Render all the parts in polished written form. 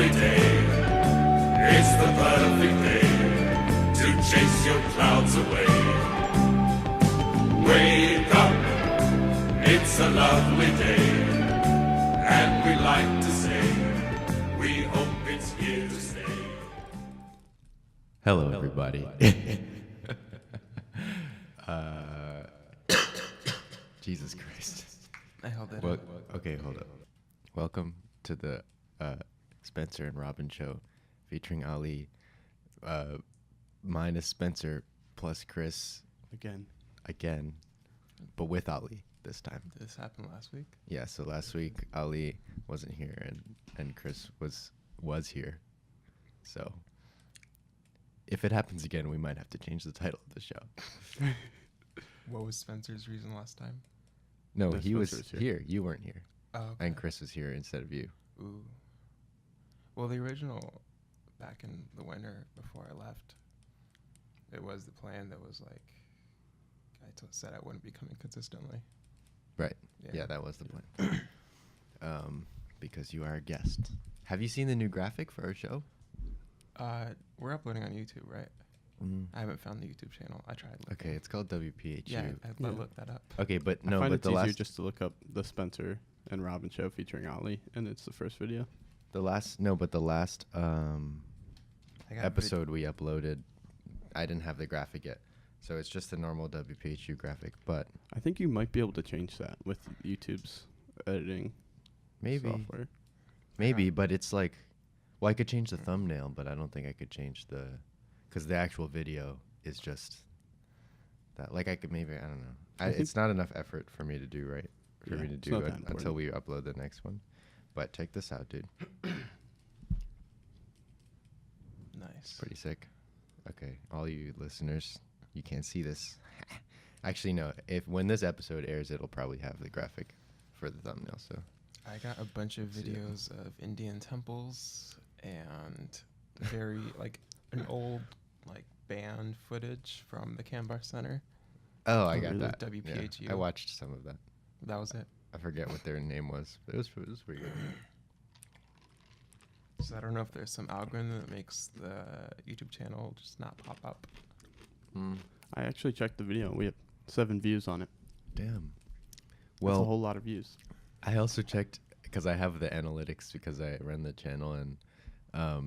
lovely day. It's the perfect day to chase your clouds away. Wake up, it's a lovely day, and we like to say, we hope it's here to stay. Hello, everybody. Jesus Christ. I held it. Okay, hold up. Welcome to the Spencer and Robin show featuring Ali, minus Spencer plus Chris again, but with Ali this time. Did this happen last week? Yeah, so last week Ali wasn't here and Chris was here. So if it happens again, we might have to change the title of the show. What was Spencer's reason last time? No, No, he was Spencer was here. You weren't here. Oh, okay. And Chris was here instead of you. Ooh. Well, the original, back in the winter before I left, it was the plan that was like, said I wouldn't be coming consistently. Right. Yeah, that was the plan. Because you are a guest. Have you seen the new graphic for our show? We're uploading on YouTube, right? Mm. I haven't found the YouTube channel. I tried. Okay, it's called WPHU. Yeah, I Yeah. looked that up. Okay, but I no, find but it's the easier last just to look up the Spencer and Robin show featuring Ali, and it's the first video. the last I got episode we uploaded, I didn't have the graphic yet. So it's just the normal WPHU graphic, but I think you might be able to change that with YouTube's editing maybe software. but it's like, well, I could change the thumbnail, but I don't think I could change because the actual video is just that. Like I could maybe, I don't know. It's not enough effort for me to do, right? For Yeah, me to it's do not that until important. we upload the next one. But check this out, dude. Nice. Pretty sick. Okay, all you listeners, you can't see this. Actually, no. When this episode airs, it'll probably have the graphic for the thumbnail. So I got a bunch of See ya. videos of Indian temples and very like an old like band footage from the Canberra Center. oh, I Oh, got really? that. WPHU. Yeah, I watched some of that. That was it. I forget what their name was, but it was pretty good. So I don't know if there's some algorithm that makes the YouTube channel just not pop up. Mm, I actually checked the video. We have 7 views on it. damn. That's a Well, whole lot of views. I also checked because I have the analytics because I run the channel, and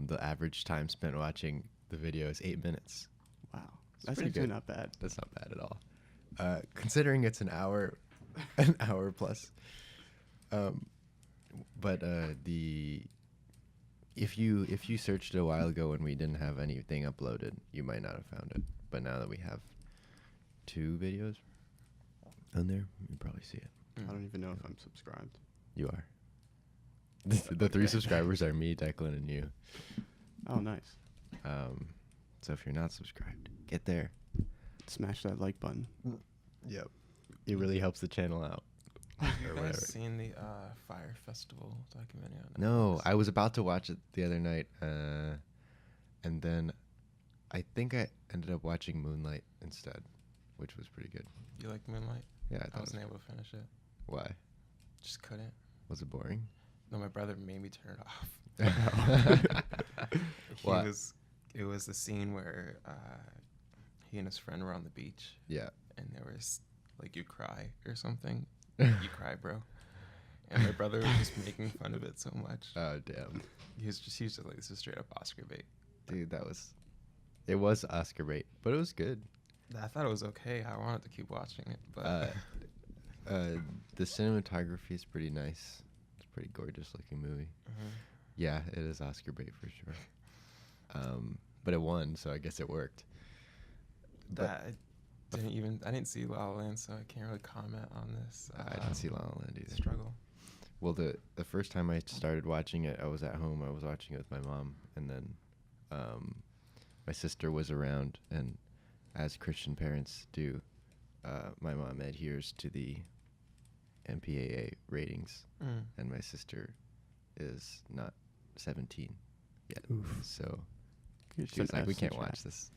the average time spent watching the video is 8 minutes. Wow, It's that's pretty actually good. not bad. That's not bad at all. Considering it's an hour plus. But if you searched a while ago when we didn't have anything uploaded, you might not have found it. But now that we have 2 videos on there, you probably see it. I don't even know if I'm subscribed. You are. The 3 subscribers are me, Declan, and you. Oh, nice. So if you're not subscribed, get there. Smash that like button. Yep. It really helps the channel out. You Or guys whatever. seen the Fire Festival documentary on No, Netflix? I was about to watch it the other night, and then I think I ended up watching Moonlight instead, which was pretty good. You like Moonlight? Yeah, I I thought. wasn't able to finish it. Why? Just couldn't. Was it boring? No, my brother made me turn it off. Why? It was the scene where he and his friend were on the beach, Yeah. and there was like, you cry or something. You cry, bro. And my brother was just making fun of it so much. Oh damn, He was just like, this is straight up Oscar bait. dude, it was Oscar bait, but it was good. I thought it was okay. I wanted to keep watching it, but The cinematography is pretty nice. It's a pretty gorgeous looking movie. Yeah, it is Oscar bait for sure. But it won, so I guess it worked. But I didn't see La La Land, so I can't really comment on this. I didn't see La La Land either. Struggle. Well, the first time I started watching it, I was at home. I was watching it with my mom, and then my sister was around, and as Christian parents do, my mom adheres to the MPAA ratings, and my sister is not 17 yet. Oof. So Get she was some like, we Fs in can't watch chat. this.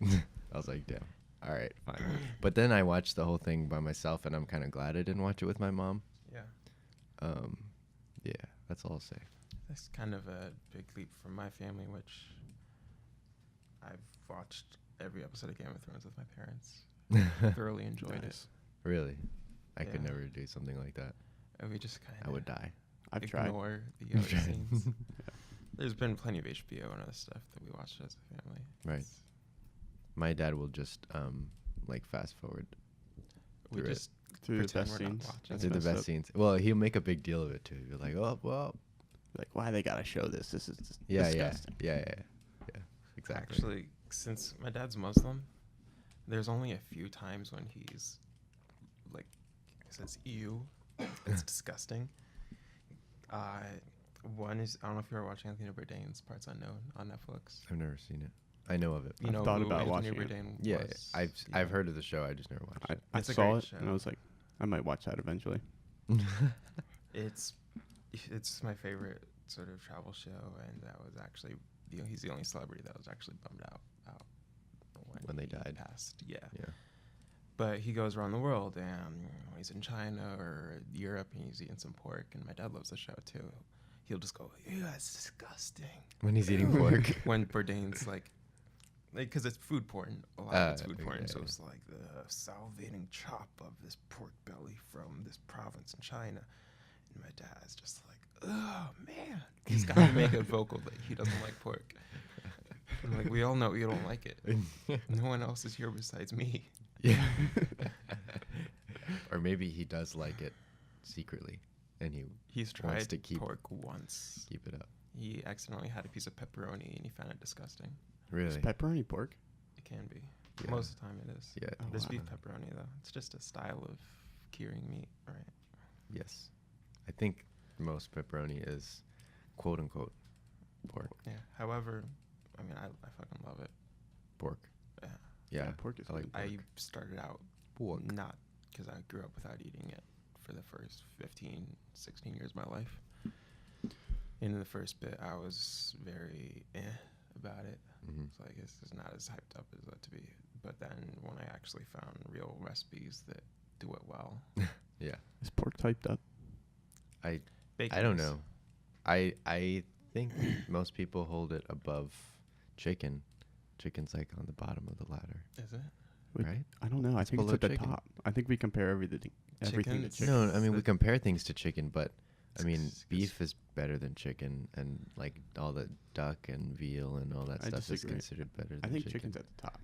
I was like, damn. All right, fine. But then I watched the whole thing by myself, and I'm kind of glad I didn't watch it with my mom. Yeah. Yeah, that's all I'll say. That's kind of a big leap from my family, which I've watched every episode of Game of Thrones with my parents. Thoroughly enjoyed Nice. Really? I could Yeah. never do something like that. it. And we just kind I would of die. I've tried. ignore the other scenes. There's been plenty of HBO and other stuff that we watched as a family. Right. It's- My dad will just like fast forward We through it. just Through the pretend best we're not scenes. watching That's through the messed best up. scenes. Well, he'll make a big deal of it too. He'll be like, oh well, Like, why they gotta show this? This is yeah, disgusting. yeah, exactly. Actually, since my dad's Muslim, there's only a few times when he's like says "ew," it's disgusting. One is I don't know if you were watching Anthony Bourdain's Parts Unknown on Netflix. I've never seen it. I know of it. You I've know thought who about Anthony watching it. Bourdain Yeah, was? I've Yeah. heard of the show. I just never watched it. I It's a saw great it and show. I was like, I might watch that eventually. It's my favorite sort of travel show, and that was actually he's the only celebrity that was actually bummed out When they he died. passed. Yeah. Yeah. But he goes around the world, and when he's in China or Europe, and he's eating some pork. And my dad loves the show too. He'll just go, "Yeah, it's disgusting." When he's eating pork. When Bourdain's like, because it's food porn. A lot of it's food porn. yeah, So yeah. it's like the salivating chop of this pork belly from this province in China. And my dad's just like, "Oh man," he's got to make a vocal that he doesn't like pork. I'm like, we all know you don't like it. No one else is here besides me. Yeah. Or maybe he does like it secretly, and he He's wants tried to keep pork once. keep it up. He accidentally had a piece of pepperoni and he found it disgusting. Is Really? pepperoni pork? It can be. Yeah. Most of the time it is. Yeah. Oh, There's wow. beef pepperoni though. It's just a style of curing meat, right? Yes. I think most pepperoni is quote unquote pork. Yeah. However, I mean, I fucking love it. Pork. Yeah. Yeah. Pork is I like good. pork. I started out Pork. not because I grew up without eating it for the first 15, 16 years of my life. In the first bit, I was very about it. Mhm. So I guess it's not as hyped up as it to be. But then when I actually found real recipes that do it well, Yeah. Is pork typed up? I bacon don't is. know. I think most people hold it above chicken. Chicken's like on the bottom of the ladder, Is it? Wait, right? I don't know. I It's think it's below at the chicken. top. I think we compare everything to Chickens? chicken. No, I mean we the- compare things to chicken, but I mean It's- beef is better than chicken, and like all the duck and veal and all that I stuff is disagree. considered better than I think chicken. chicken's at the top.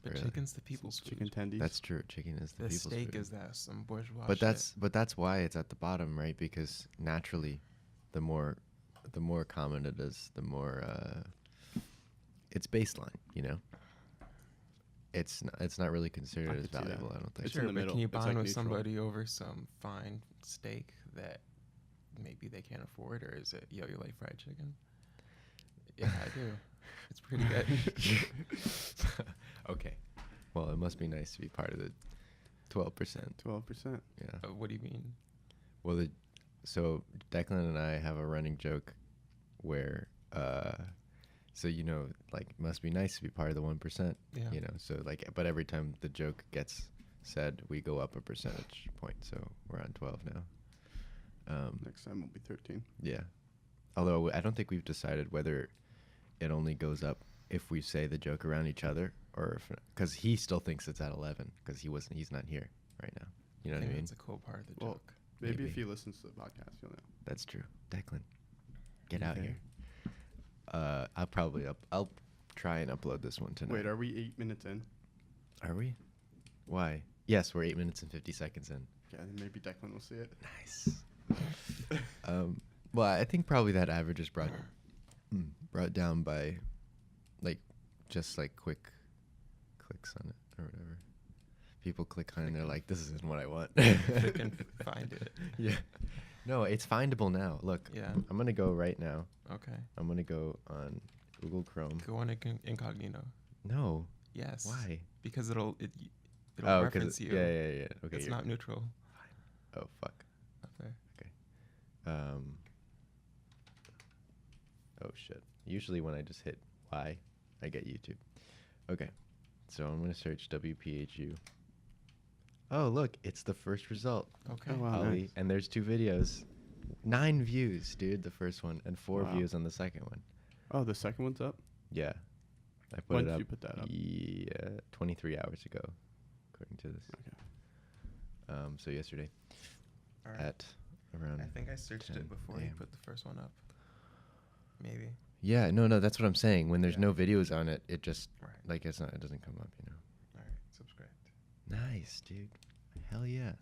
But Really? chicken's the people's food. Chicken tendies. That's true. Chicken is the The people's steak food. is that some bourgeois But shit. that's why it's at the bottom, right? Because naturally, the more common it is, the more it's baseline. You know, it's not really considered as could see that. valuable. I don't think. It's Sure, in the but middle. can you It's bond like with neutral. somebody over some fine steak that maybe they can't afford, or is it, yo, you like fried chicken? Yeah, I do. It's pretty good. Okay. Well, it must be nice to be part of the 12%. 12%. Yeah. What do you mean? Well, so Declan and I have a running joke where, so like, must be nice to be part of the 1%. Yeah. So like, but every time the joke gets said, we go up a percentage point. So we're on 12 now. Next time will be 13. Yeah. Although I don't think we've decided whether it only goes up if we say the joke around each other, or because he still thinks it's at 11 because he's not here right now. You know I what I think mean? that's a cool part of the Well, joke. Maybe Maybe. if he listens to the podcast, you'll know. That's true. Declan, get out Okay. here. I'll try and upload this one tonight. Wait, are we 8 minutes in? Are we? Why? Yes, we're 8 minutes and 50 seconds in. Yeah, then maybe Declan will see it. Nice. Well, I think probably that average is brought down by, like, just like quick clicks on it or whatever. People click on it and they're like, "This isn't what I want." They can find it. Yeah. No, it's findable now. Look, Yeah. I'm gonna go right now. Okay. I'm gonna go on Google Chrome. Go on incognito. No. Yes. Why? Because it'll Oh, reference you. Yeah. Okay. It's you're- not neutral. Oh fuck. Up there. Oh shit. Usually when I just hit Y, I get YouTube. Okay. So I'm gonna search WPHU. Oh look, it's the first result. Okay. Oh, wow. Holly, nice. and there's 2 videos. 9 views, dude, the first one, and 4 Wow. views on the second one. Oh, the second one's up? Yeah. I put When it did up. you put that up? Yeah, 23 hours ago, according to this. Okay. So yesterday All right. at around. I think I searched 10 it before you a.m.. put the first one up. Maybe. Yeah, no, that's what I'm saying. When there's Yeah. no videos on it, it just Right. like it doesn't come up, you know. All right. Subscribe. Nice, dude. Hell yeah.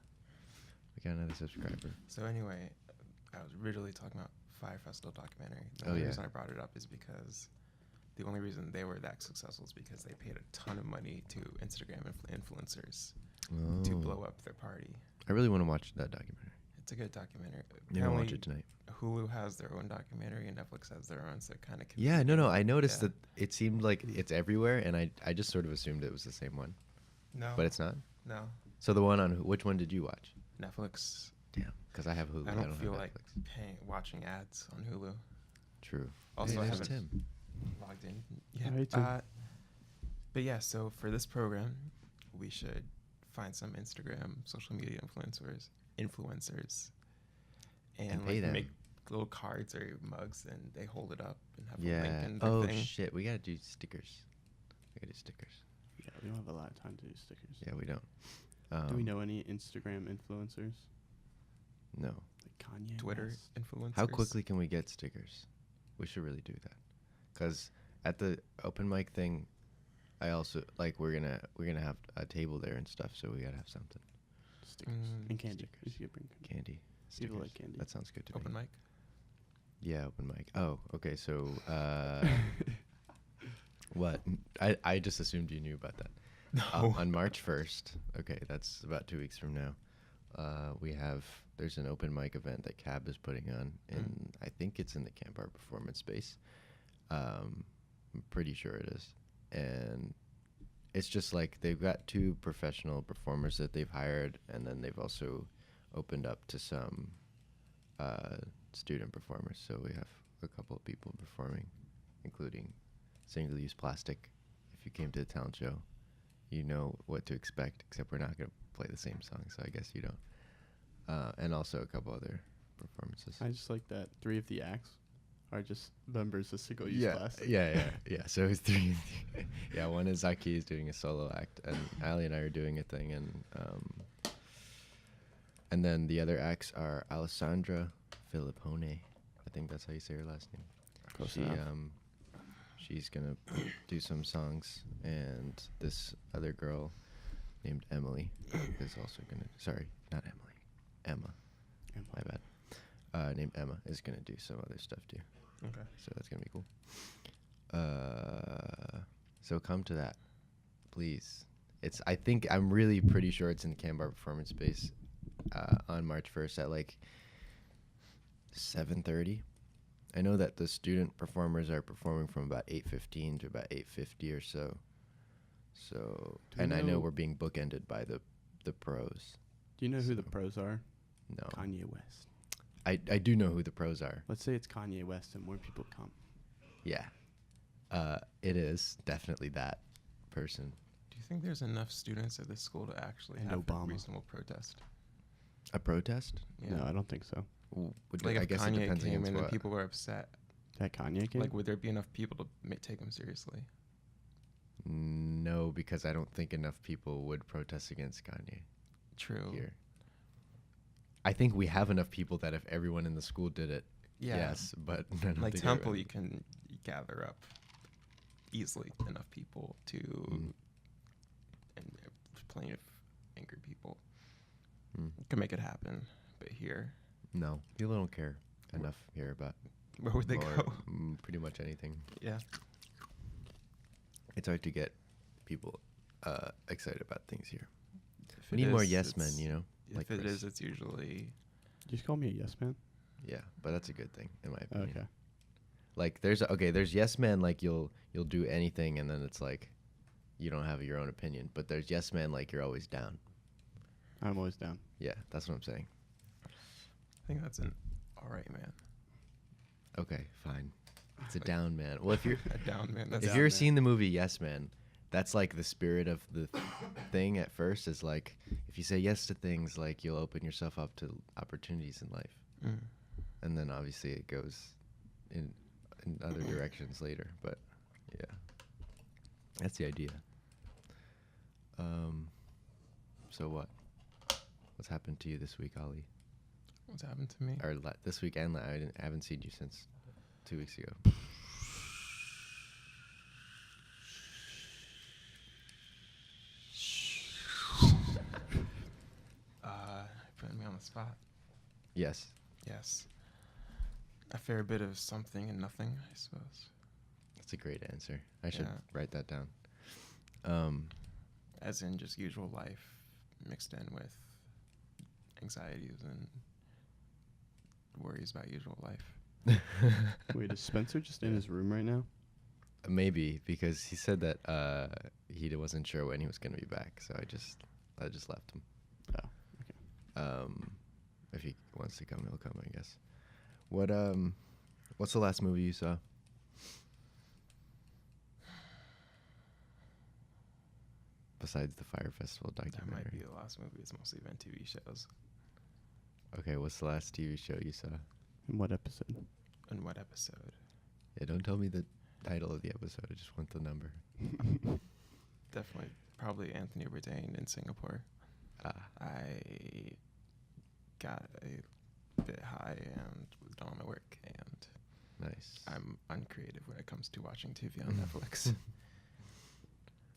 We got another subscriber. So anyway, I was originally talking about Fire Festival documentary. The Oh, only yeah. reason I brought it up is because the only reason they were that successful is because they paid a ton of money to Instagram influencers to Oh. blow up their party. I really want to watch that documentary. It's a good documentary. Maybe I'll watch it tonight. Hulu has their own documentary and Netflix has their own, so it kind of. Yeah, no. I noticed Yeah. that it seemed like it's everywhere, and I just sort of assumed it was the same one, No. but it's not. No. So the one on which one did you watch? Netflix. Damn, because I have Hulu. I don't feel have like Netflix. watching ads on Hulu. True. Also, Hey, I there's haven't Tim. logged in. Yeah. Hey, Tim. But yeah, so for this program, we should find some Instagram, social media influencers, and pay them. make little cards or mugs, and they hold it up and have a link Yeah. in their Oh thing. shit, we gotta do stickers. We gotta do stickers. Yeah, we don't have a lot of time to do stickers. Yeah, we don't. Do we know any Instagram influencers? No. Like Kanye Twitter West? influencers. How quickly can we get stickers? We should really do that. Cause at the open mic thing, I also like we're gonna have a table there and stuff, so we gotta have something. Stickers. Mm, And candy. stickers. We should bring Candy. People like Stickers. candy. That sounds good to Open me. mic. Yeah, open mic. Oh, okay. So, what? I just assumed you knew about that. No. On March 1st, okay, that's about 2 weeks from now. There's an open mic event that Cab is putting on, and I think it's in the Camp Art Performance Space. I'm pretty sure it is, and it's just like they've got 2 professional performers that they've hired, and then they've also opened up to some student performers. So we have a couple of people performing, including single-use plastic. If you came to the talent show, you know what to expect, except we're not going to play the same song, so I guess you don't. And also a couple other performances. I just like that 3 of the acts are just members of single use yeah, plastic. yeah. So it's 3. Yeah, one is Zaki is doing a solo act, and Ali and I are doing a thing, and then the other acts are Alessandra Filippone. I think that's how you say her last name. Close enough. She's gonna do some songs, and this other girl named Emily is also gonna. Sorry, not Emily. Emma. My bad. Named Emma is gonna do some other stuff too. Okay. So that's gonna be cool. So come to that, please. I'm really pretty sure it's in the Camp Art Performance Space on March 1st at like 7:30. I know that the student performers are performing from about 8:15 to about 8:50 or so. So, Do you and I know know- we're being bookended by the pros. Do you know who the So- pros are? No, Kanye West. I do know who the pros are. Let's say it's Kanye West and more people come. Yeah, it is definitely that person. Do you think there's enough students at this school to actually And have Obama. a reasonable protest? A protest? Yeah. No, I don't think so. Like I if guess it Kanye depends came against in and what. people were upset, That Kanye came? like would there be enough people to take him seriously? No, because I don't think enough people would protest against Kanye True. here. I think we have enough people that if everyone in the school did it, Yeah. yes, but I don't Like think Temple, everyone- you can gather up easily enough people to, and plenty of angry people Mm. can make it happen. But here, No, people don't care enough here about where would they or, go? pretty much anything. Yeah. It's hard to get people excited about things here. If We it need more is, yes men, it's- you know? If like it Chris. is, it's usually Did you just call me a yes man? Yeah, but that's a good thing in my opinion. Okay. Like there's yes men like you'll do anything and then it's like you don't have your own opinion, but there's yes men like you're always down. I'm always down. Yeah, that's what I'm saying. I think that's an all right man. Okay, fine. It's a down man. Well, if you're A down man. That's if down you're man. seeing the movie Yes Man, that's like the spirit of the thing at first is like if you say yes to things like you'll open yourself up to opportunities in life. Mm. and then obviously it goes in other directions later. But yeah, that's the idea. So what's happened to you this week, Ollie? What's happened to me? Or this week and I haven't seen you since 2 weeks ago. Putting me on the spot. Yes. Yes. A fair bit of something and nothing, I suppose. That's a great answer. I should Yeah. write that down. As in just usual life mixed in with anxieties and worries about usual life. Wait, is Spencer just in his room right now? Maybe because he said that he wasn't sure when he was going to be back, so I just left him. Oh, okay. If he wants to come, he'll come, I guess. What's the last movie you saw? Besides the Fire Festival That documentary. might be the last movie. It's mostly been TV shows. Okay, what's the last TV show you saw? And what episode? And what episode? Yeah, don't tell me the title of the episode. I just want the number. Definitely, probably Anthony Bourdain in Singapore. I got a bit high and was done on my work, and Nice. I'm uncreative when it comes to watching TV on Netflix.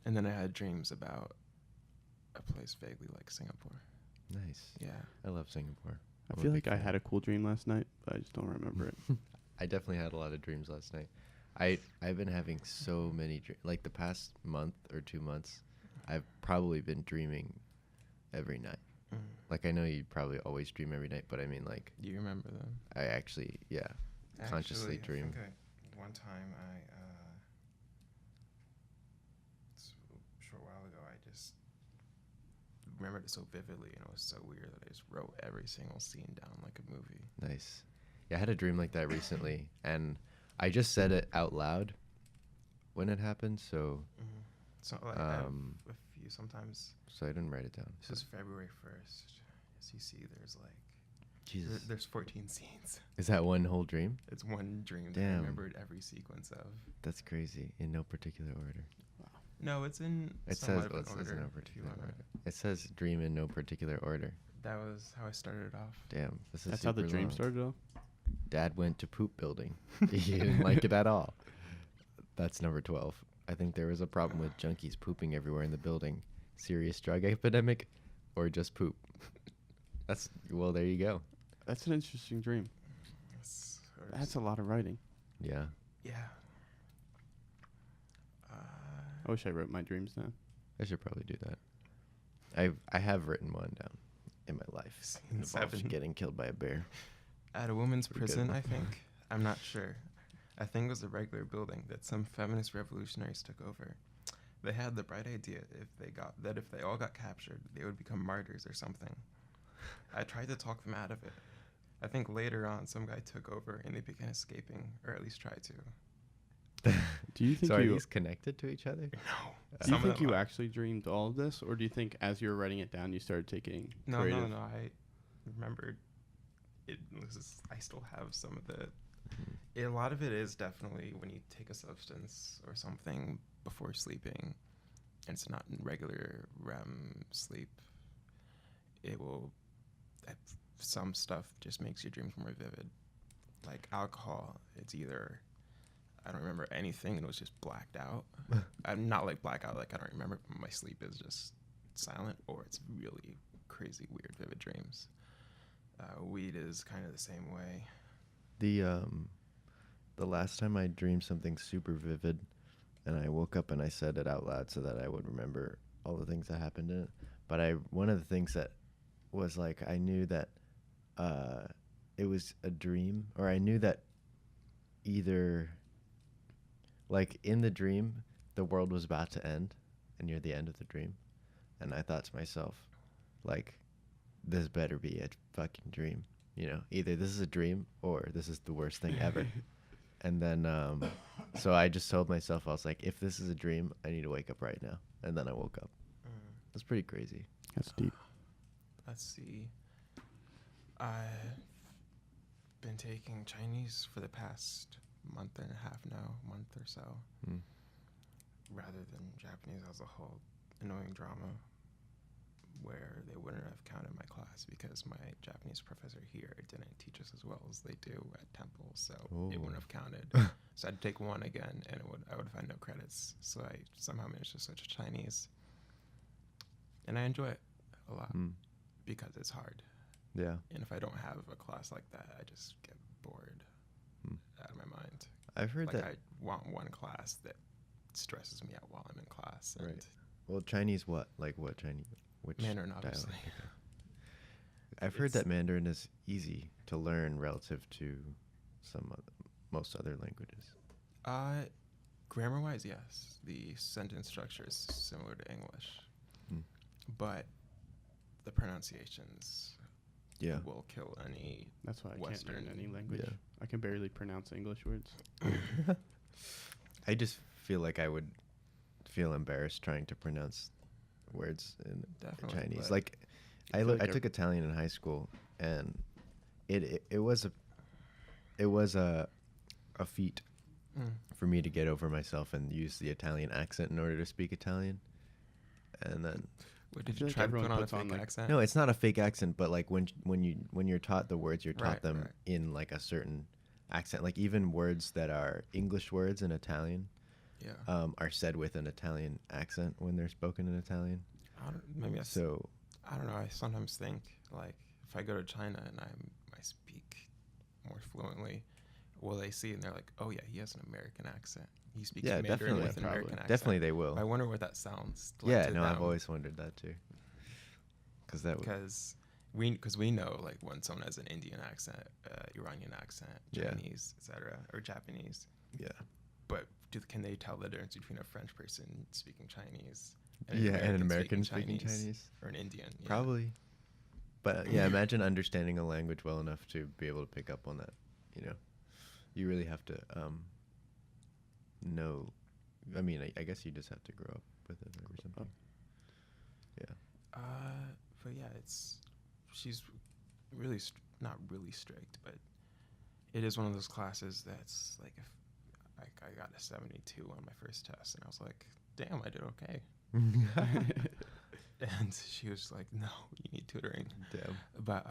And then I had dreams about a place vaguely like Singapore. Nice. Yeah. I love Singapore. I feel like I had a cool dream last night, but I just don't remember it. I definitely had a lot of dreams last night. I've been having so many dreams. Like the past month or 2 months, I've probably been dreaming every night. Mm. Like I know you probably always dream every night, but I mean like Do you remember them? I actually consciously dream. One time a short while ago, I just remembered it so vividly, and it was so weird that I just wrote every single scene down like a movie. Nice. Yeah, I had a dream like that recently, and I just said it out loud when it happened, so Mm-hmm. So like I have a few sometimes. I didn't write it down. This is February 1st. As you see, there's like Jesus. there's 14 scenes. Is that one whole dream? It's one dream that I Damn. remembered every sequence of. That's crazy. In no particular order. No, it's in It somewhat says of well, an it says order. in no if you particular wanna- order. It says dream in no particular order. That was how I started off. Damn, this is That's how the super dream long. started off? Dad went to poop building. He didn't like it at all. That's number 12. I think there was a problem with junkies pooping everywhere in the building. Serious drug epidemic or just poop? Well, there you go. That's an interesting dream. That's a lot of writing. Yeah. Yeah. I wish I wrote my dreams down. I should probably do that. I have written one down in my life. Scene It involves 7. getting killed by a bear. At a women's Pretty good prison, one. I think. I'm not sure. I think it was a regular building that some feminist revolutionaries took over. They had the bright idea if they all got captured, they would become martyrs or something. I tried to talk them out of it. I think later on, some guy took over and they began escaping, or at least tried to. Do you think So are you these connected to each other? No. do you Some of think them you are. actually dreamed all of this, or do you think as you were writing it down, you started taking No, creative? no. I remembered it. I still have some of the. A lot of it is definitely when you take a substance or something before sleeping, and it's not in regular REM sleep. It will. Some stuff just makes your dreams more vivid. Like alcohol, it's either I don't remember anything and it was just blacked out. I'm not like blackout, like I don't remember. My sleep is just silent, or it's really crazy, weird, vivid dreams. Weed is kind of the same way. The last time I dreamed something super vivid, and I woke up and I said it out loud so that I would remember all the things that happened in it. But one of the things that was like I knew that it was a dream, or I knew that either like in the dream the world was about to end and you're the end of the dream, and I thought to myself like this better be a fucking dream, either this is a dream or this is the worst thing ever. And then so I just told myself, I was like, if this is a dream, I need to wake up right now. And then I woke up. That's pretty crazy. That's deep. Let's see. I've been been taking Chinese for the past month and a half now, month or so, rather than Japanese as a whole. Annoying drama where they wouldn't have counted my class because my Japanese professor here didn't teach us as well as they do at Temple, so it wouldn't have counted. So I'd take one again, and I would find no credits. So I somehow managed to switch to Chinese, and I enjoy it a lot because it's hard. Yeah. And if I don't have a class like that, I just get bored out of my mind. I've heard like that. I want one class that stresses me out while I'm in class. And Right. Well, Chinese what? Like what Chinese? Which Mandarin, dialect? obviously. Okay. I've heard that Mandarin is easy to learn relative to most other languages. Grammar-wise, yes. The sentence structure is similar to English, but the pronunciations Yeah. will kill any. That's why I Western, can't learn any language. Yeah. I can barely pronounce English words. I just feel like I would feel embarrassed trying to pronounce words in Definitely, Chinese. but Like, I feel like I took Italian in high school, and it was a feat for me to get over myself and use the Italian accent in order to speak Italian. And then What, I did feel you like try to everyone put on a puts on, fake like- accent? no, it's not a fake accent, but like when you're taught the words, you're taught Right, them right. in like a certain accent. Like even words that are English words in Italian Yeah. are said with an Italian accent when they're spoken in Italian. Maybe So I don't know. I sometimes think like if I go to China and I speak more fluently, will they see and they're like, oh yeah, he has an American accent. He speaks yeah, Mandarin definitely, with an American accent. definitely they will. I wonder what that sounds like. Yeah, to no, them. I've always wondered that too. Because we know like when someone has an Indian accent, Iranian accent, Yeah. Chinese, etc., or Japanese. Yeah. But can they tell the difference between a French person speaking Chinese And an American speaking Chinese. or an Indian? Yeah. Probably. But yeah, imagine understanding a language well enough to be able to pick up on that. You know, you really have to know. I mean, I guess you just have to grow up with it or something. Yeah. But yeah, she's really not really strict, but it is one of those classes that's like if I got a 72 on my first test, and I was like, damn, I did okay. And she was like, no, you need tutoring. Damn. But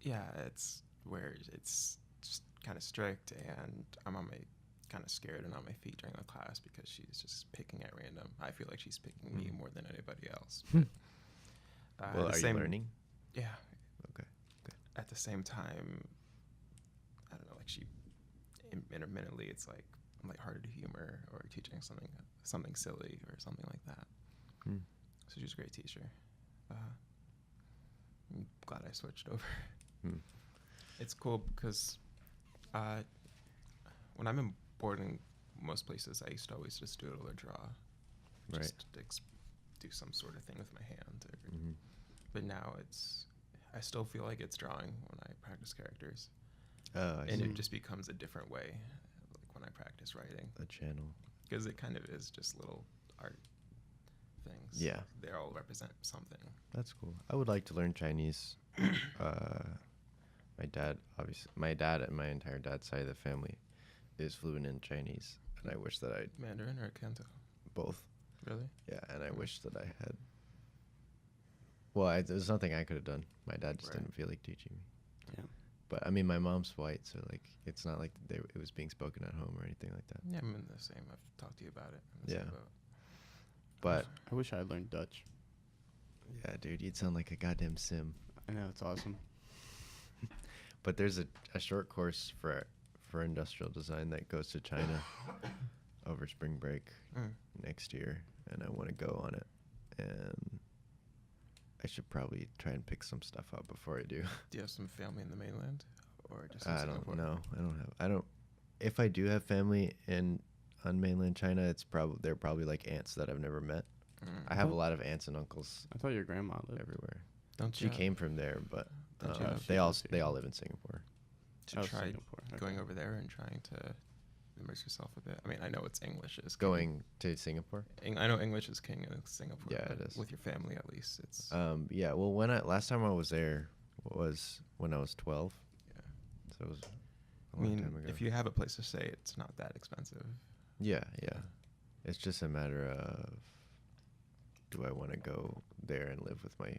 yeah, it's where it's just kind of strict, and I'm kind of scared and on my feet during the class because she's just picking at random. I feel like she's picking me more than anybody else. But, Well, are you learning? Yeah. Okay. At the same time, I don't know, like she intermittently, it's like lighthearted humor or teaching something silly or something like that. So she's a great teacher. I'm glad I switched over. It's cool because when I'm in boarding, most places I used to always just doodle or draw, just to do some sort of thing with my hand. But now I still feel like it's drawing when I practice characters. Oh, I And see. it just becomes a different way, like when I practice writing, A channel. because it kind of is just little art things. Yeah. They all represent something. That's cool. I would like to learn Chinese. My dad and my entire dad's side of the family is fluent in Chinese, and I wish that I Mandarin or Canto? both. Really? Yeah, and I wish that I had. Well, there's nothing I could have done. My dad just Right. didn't feel like teaching me. Yeah. But I mean, my mom's white, so like, it's not like it was being spoken at home or anything like that. Yeah, I'm in the same. I've talked to you about it. I'm in the same Yeah. boat. But I wish I had learned Dutch. yeah, dude, you'd sound like a goddamn sim. I know, it's awesome. But there's a short course for industrial design that goes to China over spring break next year, and I want to go on it. And I should probably try and pick some stuff up before I do. Do you have some family in the mainland, or just in I don't Singapore? know. I don't. If I do have family on mainland China, they're probably like aunts that I've never met. I have a lot of aunts and uncles I thought your grandma lived. everywhere. Don't She you came from there, but Don't you have- they all live in Singapore. to Oh, try Singapore. Okay. going over there and trying to immerse yourself a bit? I mean, I know it's English is king. Going to Singapore. I know English is king in Singapore. Yeah, but it is. with your family at least. It's Yeah. Well, last time I was there was when I was 12, So it was I a long mean, time ago. if you have a place to stay, it's not that expensive. Yeah, yeah. It's just a matter of, do I want to go there and live with my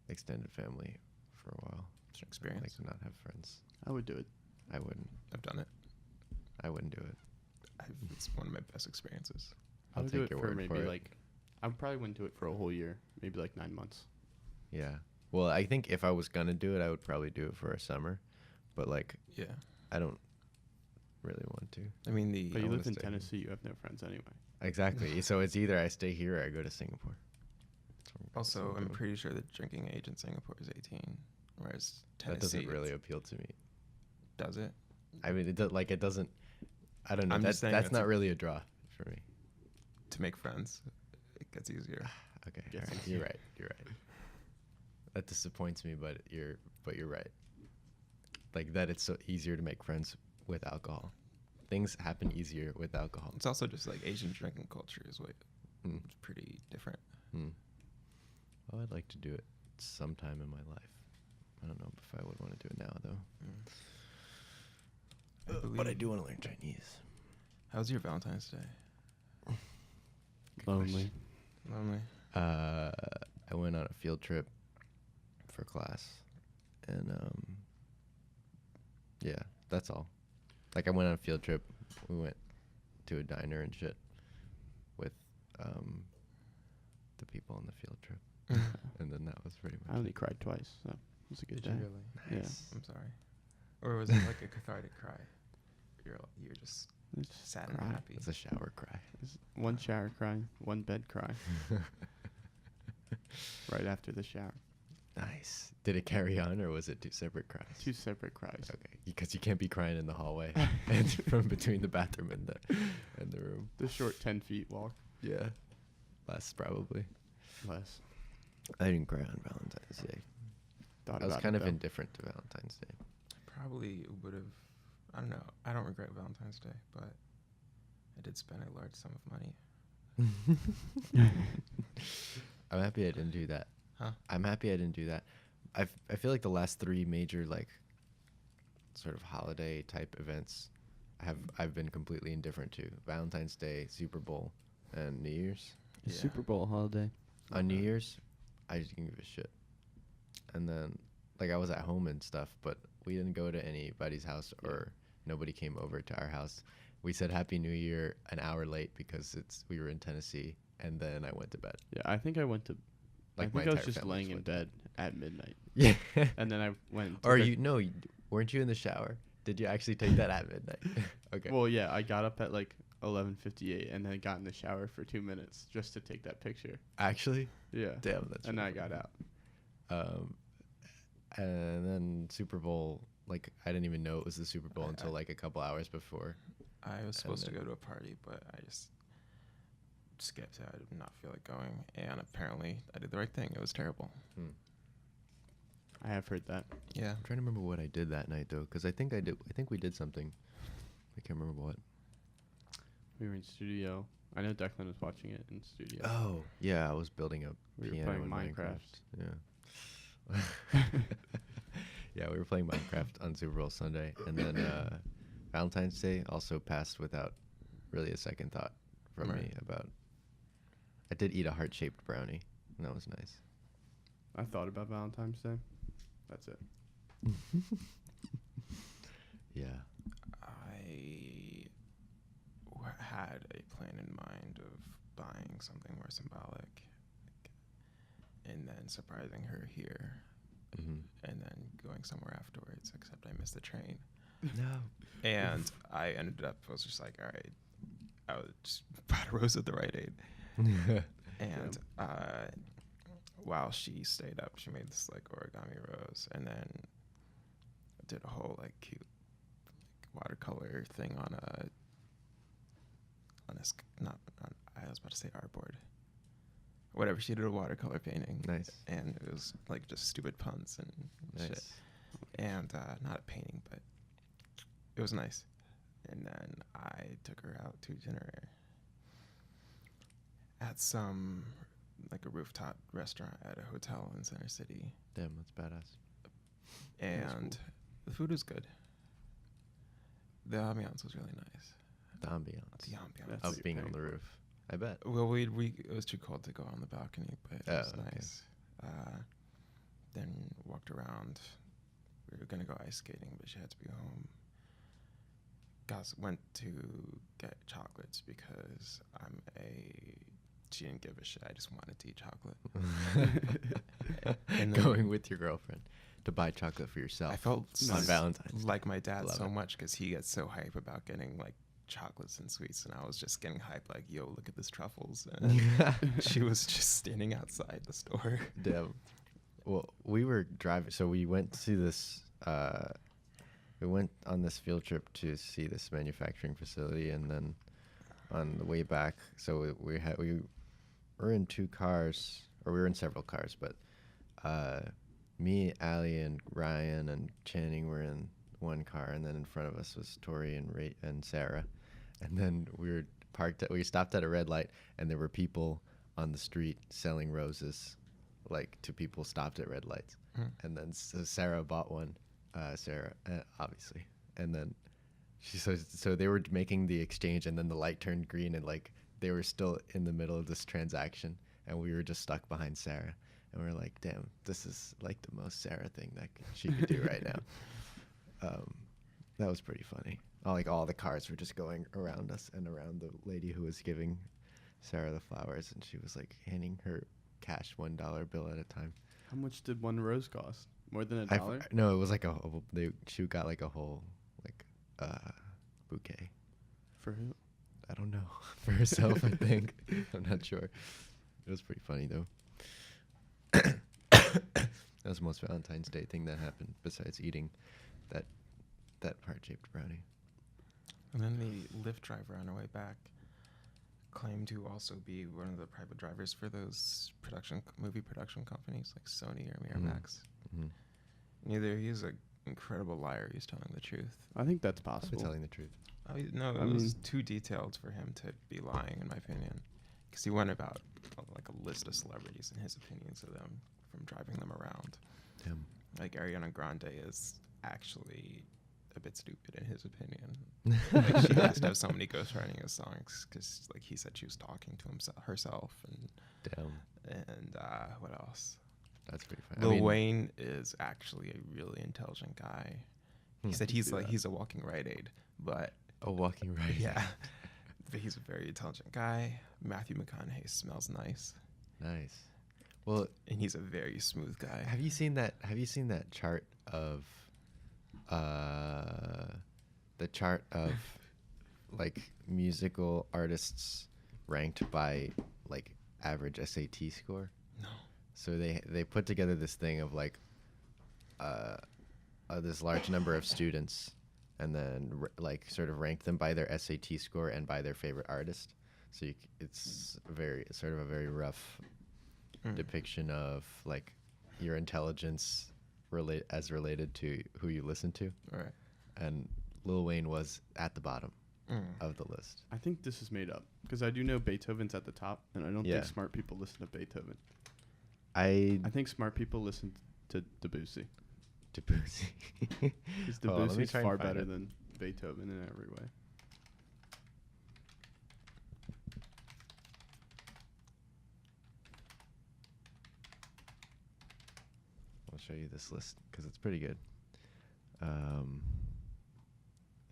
extended family for a while? It's an experience. Like not have friends. I would do it. I wouldn't. I've done it. I wouldn't do it. It's one of my best experiences. I I'll would do take it your for word maybe for it. like, I probably wouldn't do it for a whole year. Maybe like 9 months. Yeah. Well, I think if I was gonna do it, I would probably do it for a summer, but like Yeah. I don't really want to. I mean, But you wanna live in stay here. Tennessee. You have no friends anyway. Exactly. So it's either I stay here or I go to Singapore. That's what also, I'm doing. pretty sure the drinking age in Singapore is 18, whereas Tennessee That doesn't really appeal to me. does it. I mean, it doesn't. I don't know. I'm That's just saying that's that's not a- really a draw for me. To make friends, it gets easier. Okay, Yes, all right. yes. You're right. You're right. That disappoints me, but you're right. Like that, it's so easier to make friends with alcohol. Things happen easier with alcohol. It's also just like Asian drinking culture is Mm. it's pretty different. Hmm. Well, I'd like to do it sometime in my life. I don't know if I would want to do it now, though. But I do want to learn Chinese. How was your Valentine's Day? Lonely. Lonely. I went on a field trip for class, and yeah, that's all. Like I went on a field trip. We went to a diner and shit with the people on the field trip, and then that was pretty I much. only cried twice, so it was a good Did day. you really? Yeah. Nice. I'm sorry. Or was it like a cathartic cry? You're just It's just sad cry. and happy. It's a shower cry. It's one shower cry, one bed cry. Right after the shower. Nice. Did it carry on, or was it two separate cries? 2 separate cries. Okay, because you can't be crying in the hallway and from between the bathroom and the room. The short 10 feet walk. Yeah, less probably. Less. I didn't cry on Valentine's Day. Thought I was about kind it, of though. indifferent to Valentine's Day. Probably would have. I don't know. I don't regret Valentine's Day, but I did spend a large sum of money. I'm happy I didn't do that. Huh? I'm happy I didn't do that. I feel like the last 3 major like sort of holiday type events I've been completely indifferent to. Valentine's Day, Super Bowl, and New Year's. The Yeah. Super Bowl holiday. On New Year's, I just didn't give a shit. And then like I was at home and stuff, but we didn't go to anybody's house or nobody came over to our house. We said Happy New Year an hour late because we were in Tennessee, and then I went to bed. Yeah, I think I went to. Like I my think I was entire just family laying in went to bed at midnight, Yeah. and then I went. To Or the- you no, weren't you in the shower? Did you actually take that at midnight? Okay. Well, yeah, I got up at like 11:58, and then got in the shower for 2 minutes just to take that picture. Actually, Yeah. damn, that's. And really I got funny. out. And then Super Bowl, like I didn't even know it was the Super Bowl I- until like a couple hours before. I was supposed to then- go to a party, but I just skipped. I did not feel like going, and apparently I did the right thing. It was terrible. Hmm. I have heard that. Yeah. I'm trying to remember what I did that night though, because I think we did something. I can't remember what. We were in studio. I know Declan was watching it in studio. Oh, yeah, I was building a We were piano playing in Minecraft. Yeah. Yeah, we were playing Minecraft on Super Bowl Sunday, and then Valentine's Day also passed without really a second thought from me Right. about. I did eat a heart-shaped brownie, and that was nice. I thought about Valentine's Day. That's it. Yeah. I had a plan in mind of buying something more symbolic, and then surprising her here, Hmm. and then going somewhere afterwards. Except I missed the train, No. and I ended up. I was just like, all right, I was just bought a rose at the Rite Aid, and while she stayed up, she made this like origami rose, and then did a whole like cute like, watercolor thing on a not on, I was about to say artboard. Whatever, she did a watercolor painting. Nice. And it was like just stupid puns and shit. Nice. And not a painting, but it was nice. And then I took her out to dinner at some like a rooftop restaurant at a hotel in Center City. Damn, that's badass. And The food was good. The ambiance was really nice. The ambiance The ambiance. That's of what you're being on paying the for. roof. I bet. Well, it was too cold to go on the balcony, but it was Oh, okay. nice. Then walked around. We were gonna go ice skating, but she had to be home. Went to get chocolates because she didn't give a shit. I just wanted to eat chocolate. And then Going with your girlfriend to buy chocolate for yourself. I felt on Valentine's Day. like my dad Love so it. much because he gets so hype about getting like chocolates and sweets, and I was just getting hyped like, yo, look at this truffles. And she was just standing outside the store. Damn. Well, we were driving, so we went to this. We went on this field trip to see this manufacturing facility, and then on the way back, so we were in two cars, or we were in several cars, but me, Allie, and Ryan and Channing were in one car, and then in front of us was Tori and Sarah, and then we stopped at a red light, and there were people on the street selling roses, like to people stopped at red lights, and then so Sarah bought one, obviously, and then so they were making the exchange, and then the light turned green, and like they were still in the middle of this transaction, and we were just stuck behind Sarah, and we were like, damn, this is like the most Sarah thing that she could do right now. That was pretty funny. All the cars were just going around us and around the lady who was giving Sarah the flowers, and she was like handing her cash $1 bill at a time. How much did one rose cost? More than $1? No, it was like she got like a whole bouquet. For who? I don't know. For herself, I think. I'm not sure. It was pretty funny though. That was the most Valentine's Day thing that happened besides eating that heart-shaped brownie. And then the Lyft driver on our way back claimed to also be one of the private drivers for those movie production companies like Sony or Miramax. Mm-hmm. Neither he's an incredible liar. He's telling the truth. I think that's I've been possible. telling the truth. No, I it was mean- too detailed for him to be lying, in my opinion. Because he went about like a list of celebrities and his opinions of them from driving them around. Damn. Like Ariana Grande is actually a bit stupid in his opinion. Like she has to have so many ghostwriting his songs because, like he said, she was talking to herself, Damn. and what else? That's pretty funny. Lil Wayne is actually a really intelligent guy. He said can see that. he's a walking Rite Aid, but a walking right. yeah, but he's a very intelligent guy. Matthew McConaughey smells nice, Nice. Well, and he's a very smooth guy. have you seen that chart of like musical artists ranked by like average SAT score? No. So they put together this thing of like this large number of students, and then like sort of rank them by their SAT score and by their favorite artist. So it's a very rough depiction of like your intelligence related to who you listen to. All right. And Lil Wayne was at the bottom of the list. I think this is made up because I do know Beethoven's at the top, and I don't Yeah. think smart people listen to Beethoven. I I think smart people listen to Debussy. Debussy. Because Hold on, let me Debussy's try and far find better it. than Beethoven in every way. I'll show you this list because it's pretty good.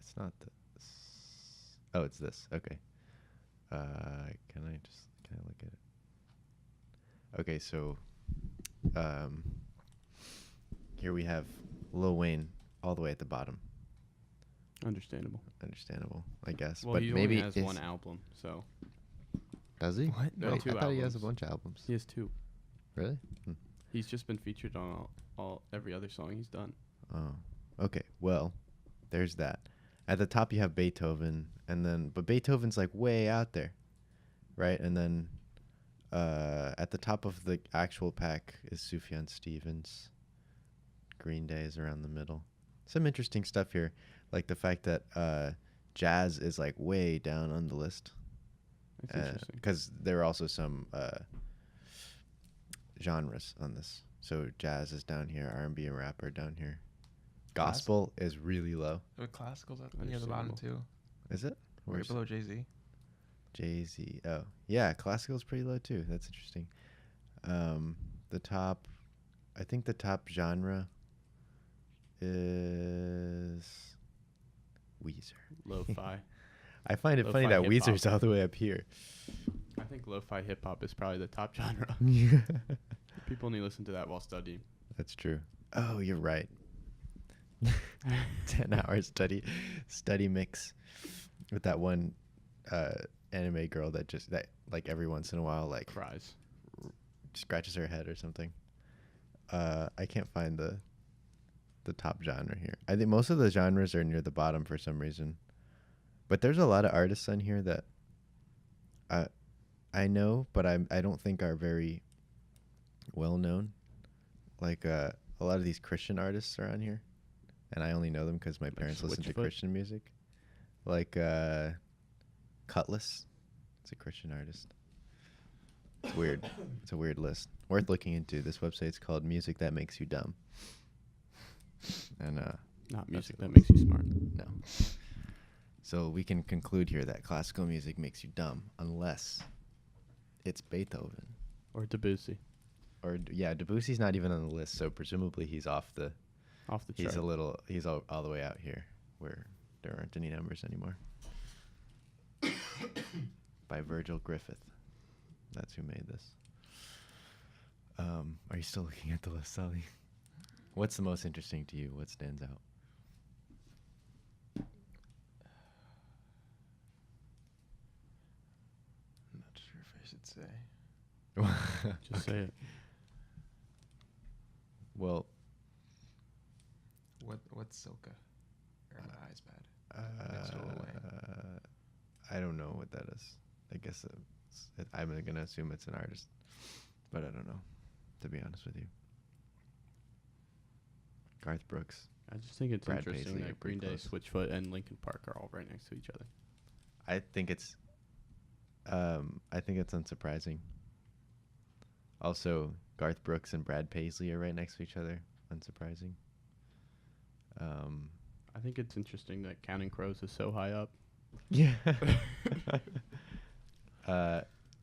It's not this. Oh, it's this. Okay. Can I look at it? Okay, so here we have Lil Wayne all the way at the bottom. Understandable. Understandable, I guess. Well, but he maybe only has one album, so does he? What? No, Wait, two I thought he has a albums. bunch of albums. he has two. Really? He's just been featured on every other song he's done. Oh, okay. Well, there's that. At the top you have Beethoven, but Beethoven's like way out there, right? And then at the top of the actual pack is Sufjan Stevens. Green Day is around the middle. Some interesting stuff here, like the fact that jazz is like way down on the list. That's interesting. Because there are also some genres on this. So jazz is down here, R&B and rap are down here. Gospel is really low. But classical's near the bottom too. Is it? Right below Jay-Z. Jay-Z. Oh, yeah, classical's pretty low too. That's interesting. The top, I think the top genre is Weezer. Lo-fi. I find it funny Lo-fi that hip-hop. Weezer's all the way up here. I think lo-fi hip-hop is probably the top genre. People only listen to that while studying. That's true. Oh, you're right. 10 hours study mix with that one anime girl that like every once in a while like Cries. scratches her head or something. I can't find the top genre here. I think most of the genres are near the bottom for some reason. But there's a lot of artists on here that I know, but I don't think are very well known. Like a lot of these Christian artists are on here, and I only know them because my parents listen to Christian music. Like Cutlass, it's a Christian artist. It's weird. It's a weird list. Worth looking into. This website's called Music That Makes You Dumb. And Not music that makes you smart. no. So we can conclude here that classical music makes you dumb unless it's Beethoven. Or Debussy. Or yeah, Debussy's not even on the list, so presumably he's off the Off the chart. he's all the way out here where there aren't any numbers anymore. By Virgil Griffith. That's who made this. Are you still looking at the list, Sully? What's the most interesting to you? What stands out? I'm not sure if I should say. Just say it. Well, What's Soka? Or my eyes bad. Next little way. I don't know what that is. I guess I'm going to assume it's an artist, but I don't know, to be honest with you. Garth Brooks. I just think it's Brad interesting Paisley are that pretty Green Day, close. Switchfoot, and Linkin Park are all right next to each other. I think it's unsurprising. Also, Garth Brooks and Brad Paisley are right next to each other. Unsurprising. I think it's interesting that Counting Crows is so high up. Yeah.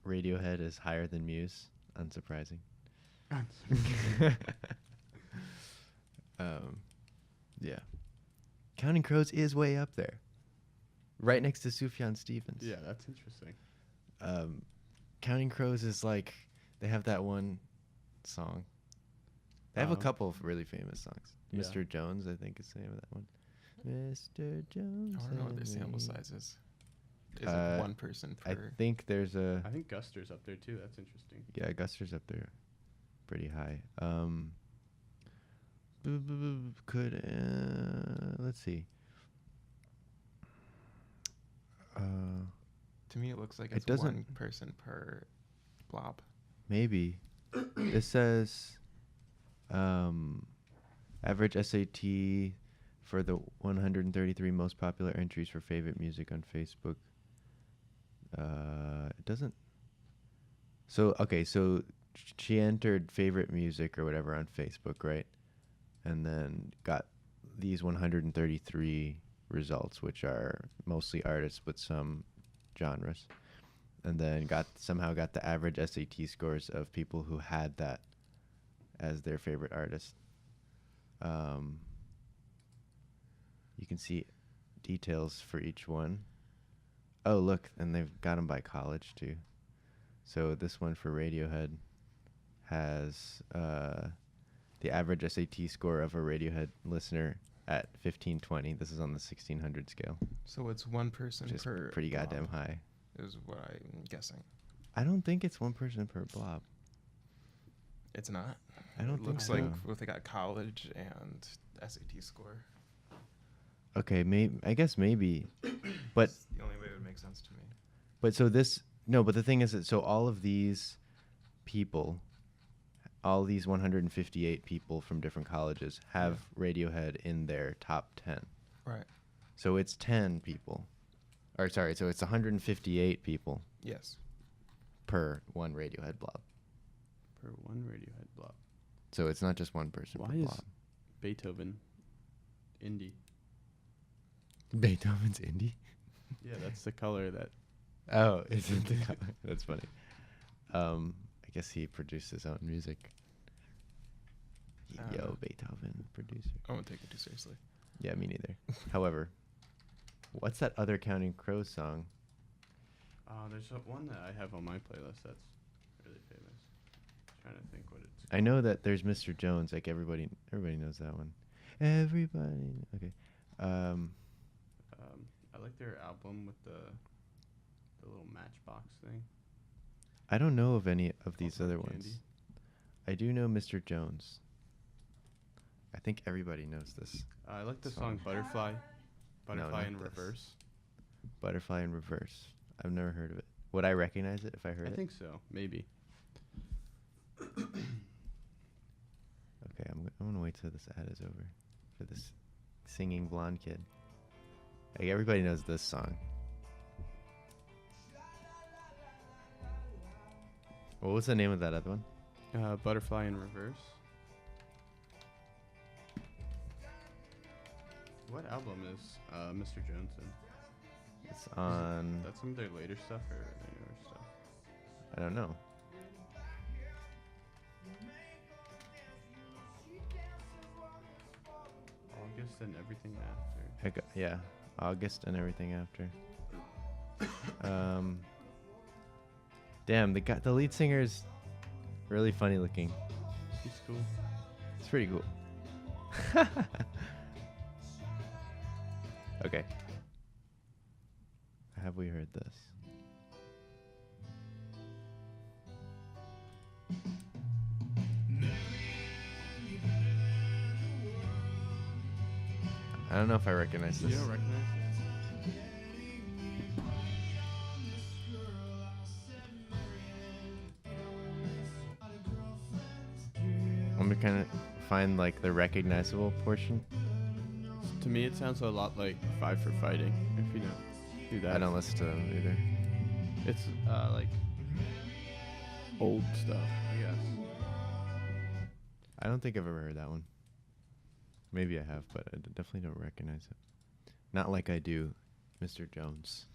Radiohead is higher than Muse. Unsurprising. Yeah. Counting Crows is way up there. Right next to Sufjan Stevens. Yeah, that's interesting. Counting Crows is like, they have that one song. They have a couple of really famous songs. Yeah. Mr. Jones, I think is the name of that one. Mr. Jones. I want to know what their and sample me. size is. Is it one person per? I think there's a... I think Guster's up there too. That's interesting. Yeah, Guster's up there pretty high. Let's see. To me, it looks like It it's doesn't- one person per blob. Maybe. This says average SAT for the 133 most popular entries for favorite music on Facebook. It doesn't. So, okay, so she entered favorite music or whatever on Facebook, right? And then got these 133 results, which are mostly artists with some genres. And then somehow got the average SAT scores of people who had that as their favorite artist. You can see details for each one. Oh, look, and they've got them by college too. So this one for Radiohead has the average SAT score of a Radiohead listener at 1520. This is on the 1600 scale, So it's one person which is per. pretty goddamn blob, high. Is what I'm guessing. I don't think it's one person per blob. It's not. I don't It think looks so. like what they got college and SAT score. Okay, I guess maybe, but It's the only way it would make sense to me. but the thing is that so all of these people, all these 158 people from different colleges have Radiohead in their top 10. Right. So it's 10 people. Or sorry, so it's 158 people Yes. per one Radiohead blob. Per one Radiohead blob. So it's not just one person Why per is blob. Beethoven indie. Beethoven's indie? Yeah, that's the color that. Oh, is it the color? That's funny. I guess he produced his own music. Yo, Beethoven, producer. I won't take it too seriously. Yeah, me neither. However, what's that other Counting Crows song? There's one that I have on my playlist that's really famous. Trying to think what it's. I know that there's Mr. Jones. Like everybody knows that one. Everybody. Okay. I like their album with the little matchbox thing. I don't know of any of these Also other Candy. ones. I do know Mr. Jones. I think everybody knows this. I like the Song. song Butterfly. Butterfly not in this. Reverse. Butterfly in Reverse. I've never heard of it. Would I recognize it if I heard I it? think so, maybe. Okay, I'm gonna wait till this ad is over for this singing blonde kid. Like everybody knows this song. What was the name of that other one? Butterfly in Reverse. What album is Mr. Jones in? It's on. That's some of their later stuff or their newer stuff? I don't know. August and Everything After. Yeah, August and Everything After. Damn, the lead singer's really funny looking. He's cool. It's pretty cool. Okay. Have we heard this? I don't know if I recognize this. You don't recognize it? I'm gonna kind of find like the recognizable portion. To me, it sounds a lot like Five for Fighting, if you don't do that. I don't listen to them either. It's like old stuff, I guess. I don't think I've ever heard that one. Maybe I have, but I definitely don't recognize it. Not like I do Mr. Jones.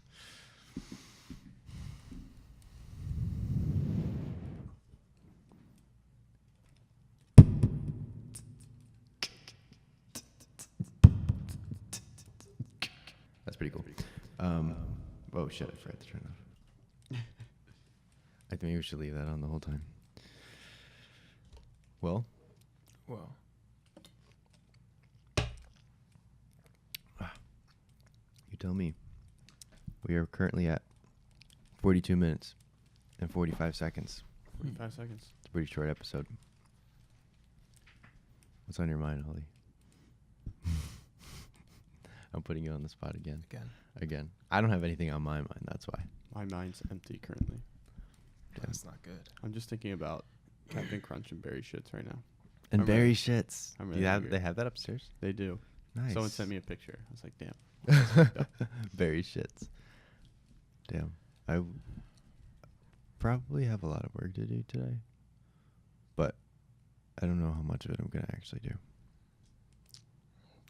That's pretty cool. Oh shit, I forgot to turn it off. I think we should leave that on the whole time. Well, Well, you tell me. We are currently at 42 minutes and 45 seconds. 45 seconds. It's a pretty short episode. What's on your mind, Holly? I'm putting you on the spot again. Again. I don't have anything on my mind, that's why. My mind's empty currently. that's not good. I'm just thinking about Captain Crunch and Berry Shits right now. And I'm berry really- shits. I'm Do really hungry. they have that upstairs? They do. Nice. Someone sent me a picture. I was like, damn. Berry shits. Damn. I probably have a lot of work to do today. But I don't know how much of it I'm going to actually do.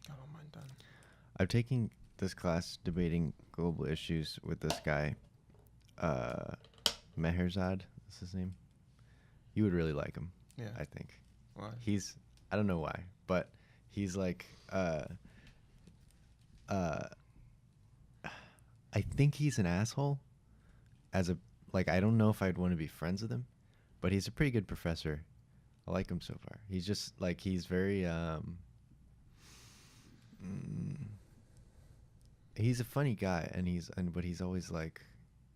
Got all mine done. I'm taking this class debating global issues with this guy, Meherzad is his name. You would really like him, Yeah. I think. Why? I don't know why, but he's like, I think he's an asshole. I don't know if I'd want to be friends with him, but he's a pretty good professor. I like him so far. He's just like, he's very, he's a funny guy, but he's always like,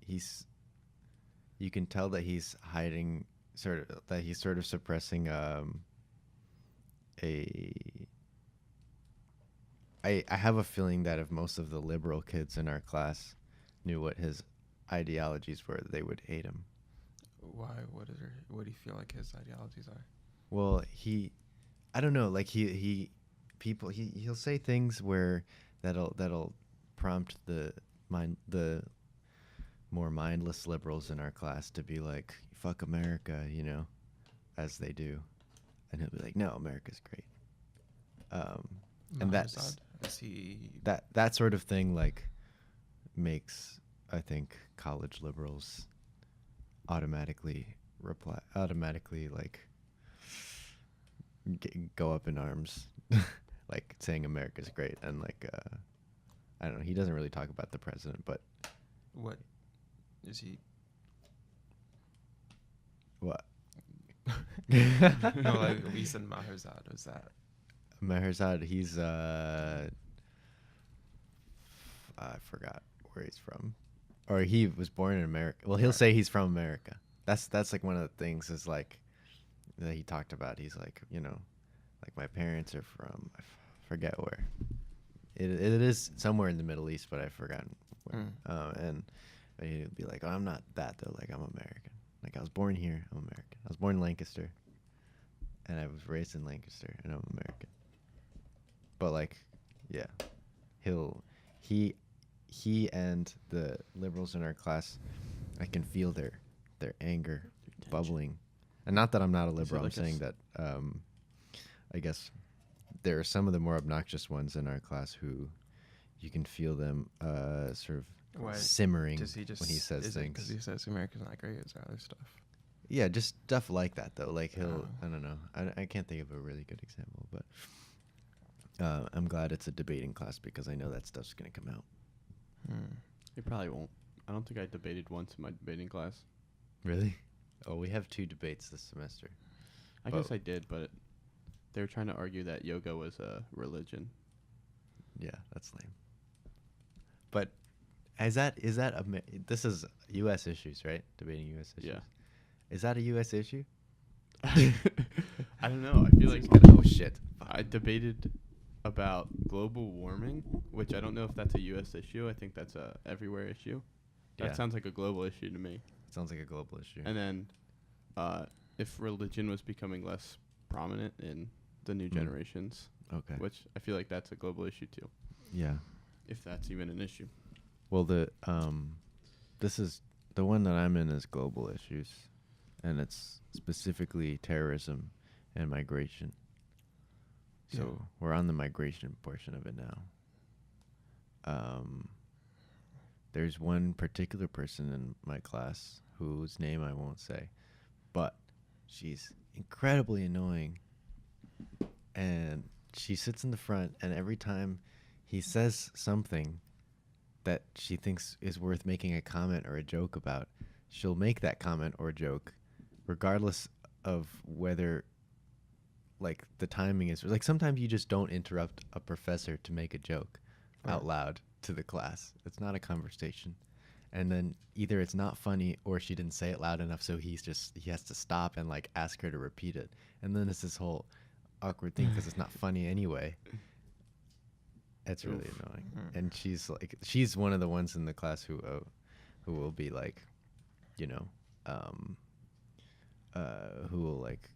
you can tell that he's hiding, he's sort of suppressing, I have a feeling that if most of the liberal kids in our class knew what his ideologies were, they would hate him. Why? What do you feel like his ideologies are? Well, I don't know, like he'll say things where that'll prompt the more mindless liberals in our class to be like, fuck America, as they do. And he'll be like, no, America's great. And that's, Does he? that sort of thing like makes, I think, college liberals automatically like go up in arms, like saying America's great, and like I don't know. He doesn't really talk about the president, but What is he? what? No, like we said Maherzad. Was that? Meherzad, he's I forgot where he's from, or he was born in America. Well, he'll say he's from America. That's like one of the things is like that he talked about. He's like, like my parents are from, forget where. It is somewhere in the Middle East, but I've forgotten where. And he'd be like, oh, I'm not that though. Like I'm American. Like I was born here. I'm American. I was born in Lancaster, and I was raised in Lancaster, and I'm American. But like, yeah, he and the liberals in our class, I can feel their anger bubbling, and not that I'm not a liberal. I'm saying that I guess there are some of the more obnoxious ones in our class who you can feel them sort of simmering when he says things. Because he says America's not great. Is there other stuff? Yeah, just stuff like that though. Like I don't know. I can't think of a really good example, but. I'm glad it's a debating class because I know that stuff's going to come out. It probably won't. I don't think I debated once in my debating class. Really? Oh, we have 2 debates this semester. I guess I did, but they were trying to argue that yoga was a religion. Yeah, that's lame. But this is U.S. issues, right? Debating U.S. issues. Yeah. Is that a U.S. issue? I don't know. I feel like oh shit. I debated about global warming, which I don't know if that's a U.S. issue. I think that's a everywhere issue. That sounds like a global issue to me. Sounds like a global issue. And then if religion was becoming less prominent in the new generations, okay, which I feel like that's a global issue too. Yeah. If that's even an issue. Well, this is the one that I'm in is global issues, and it's specifically terrorism and migration. So we're on the migration portion of it now. There's one particular person in my class whose name I won't say, but she's incredibly annoying. And she sits in the front, and every time he says something that she thinks is worth making a comment or a joke about, she'll make that comment or joke regardless of whether like the timing is like sometimes you just don't interrupt a professor to make a joke out loud to the class. It's not a conversation. And then either it's not funny or she didn't say it loud enough, so he has to stop and like ask her to repeat it. And then it's this whole awkward thing because it's not funny anyway. It's really annoying. And she's one of the ones in the class who will be like, who will like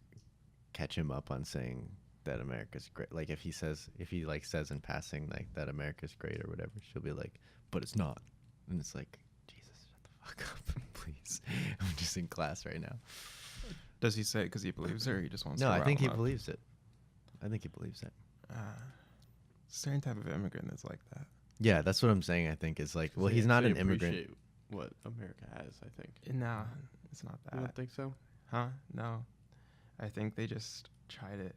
catch him up on saying that America's great. Like if he says in passing like that America's great or whatever, she'll be like, but it's not. And it's like, Jesus, shut the fuck up, please. I'm just in class right now. Does he say it because he believes it, or he just wants to No, I rile think he him up? believes it. I think he believes it. Certain type of immigrant is like that. Yeah, that's what I'm saying. I think is like, well, he's not an immigrant. Appreciate what America has, I think. No, it's not that. You don't think so? Huh? No. I think they just they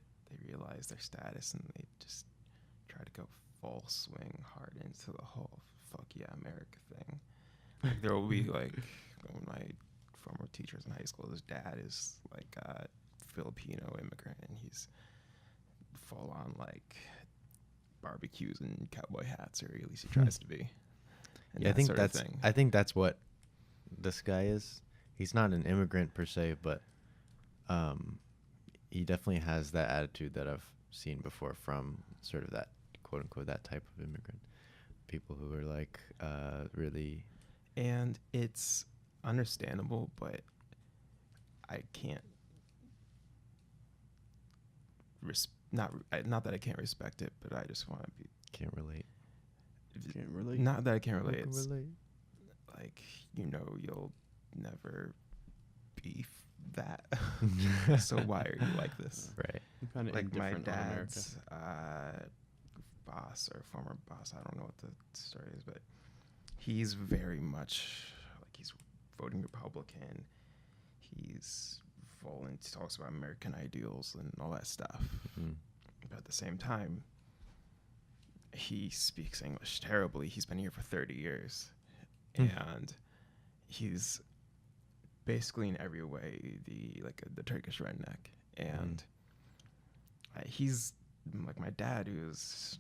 realize their status and they just try to go full swing hard into the whole fuck yeah America thing. Like there will be like one of my former teachers in high school, his dad is like a Filipino immigrant and he's full on like barbecues and cowboy hats, or at least he tries to be. And Yeah, thing. I think that's what this guy is. He's not an immigrant per se, but he definitely has that attitude that I've seen before from sort of that quote unquote that type of immigrant. People who are like really. And it's understandable, but I can't not that I can't respect it, but I just want to be Can't relate. Can't relate. Not that I can't relate. Can It's relate. like, you'll never be that. So why are you like this? Right. I'm kind of Like my indifferent on America. dad's boss or former boss, I don't know what the story is, but he's very much like he's voting Republican. He's talks about American ideals and all that stuff. Mm. But at the same time, he speaks English terribly. He's been here for 30 years. And he's basically in every way the Turkish redneck. And he's like my dad, who's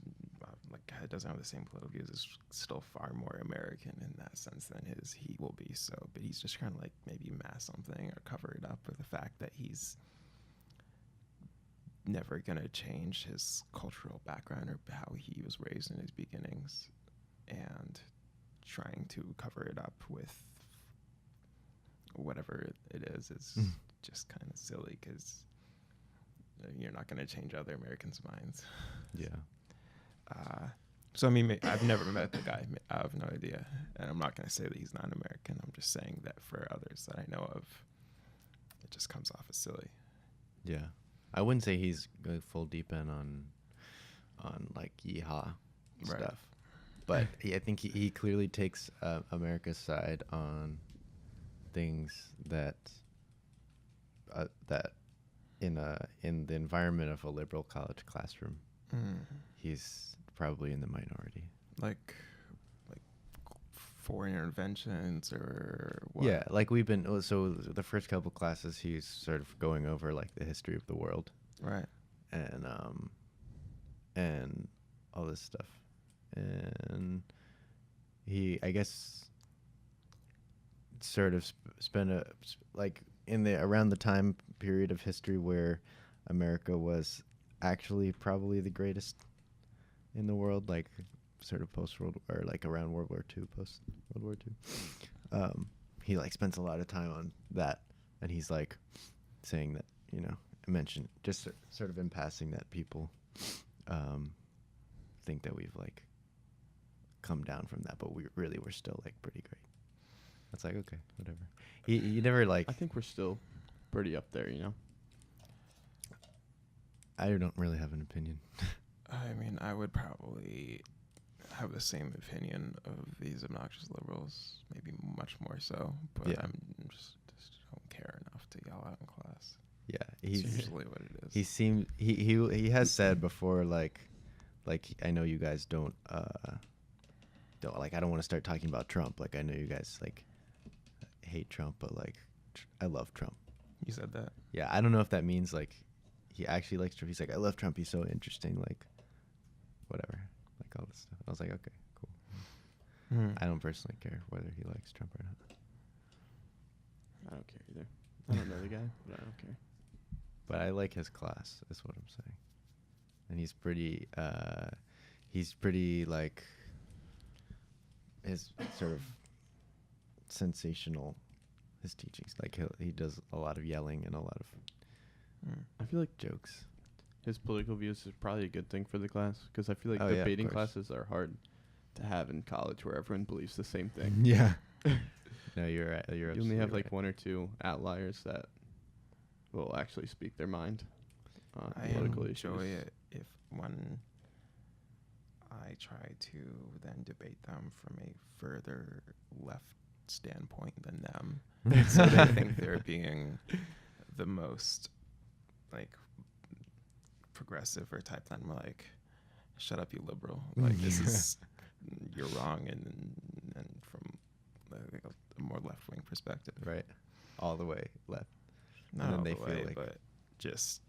doesn't have the same political views, is still far more American in that sense than he will be. So, but he's just trying to like maybe mask something or cover it up with the fact that he's never gonna change his cultural background or how he was raised in his beginnings, and trying to cover it up with whatever it is just kind of silly, because you're not going to change other Americans' minds. Yeah. So I mean, I've never met the guy. I have no idea, and I'm not going to say that he's not American. I'm just saying that for others that I know of, it just comes off as silly. Yeah. I wouldn't say he's going full deep in on like yeehaw stuff, but I think he clearly takes America's side on things that in the environment of a liberal college classroom, he's probably in the minority. Like foreign interventions or what? Yeah, like we've been, so the first couple classes he's sort of going over like the history of the world, Right. and all this stuff, and he, I guess, sort of spent like in the around the time period of history where America was actually probably the greatest in the world, like sort of post-World, or like around World War II, post-World War II. He like spends a lot of time on that, and he's like saying that, you know, I mentioned just sort of in passing that people think that we've like come down from that, but we're still like pretty great. That's like, okay, whatever. He never like. I think we're still pretty up there, you know. I don't really have an opinion. I mean, I would probably have the same opinion of these obnoxious liberals, maybe much more so, but Yeah. I'm just don't care enough to yell out in class. Yeah, It's he's usually what it is. he has said before, like I know you guys don't like, I don't want to start talking about Trump. Like, I know you guys like hate Trump, but like I love Trump. You said that? Yeah, I don't know if that means like he actually likes Trump. He's like, I love Trump. He's so interesting. Like, whatever. Like all this stuff. I was like, okay, cool. I don't personally care whether he likes Trump or not. I don't care either. I don't know the guy, but I don't care. But I like his class, is what I'm saying. And he's pretty like, his sort of sensational, his teachings. Like he does a lot of yelling and a lot of I feel like jokes. his political views is probably a good thing for the class, because I feel like Oh, yeah, of debating course. classes are hard to have in college where everyone believes the same thing. Yeah. No, you're right. You're You only have absolutely like one or two outliers that will actually speak their mind on I political enjoy issues. it if when I try to then debate them from a further left standpoint than them. So they think they're being the most like progressive or type. Then I'm like, shut up, you liberal. Like this is you're wrong, and from like a more left wing perspective. right. All the way left. Not And then all they the feel way, like- but just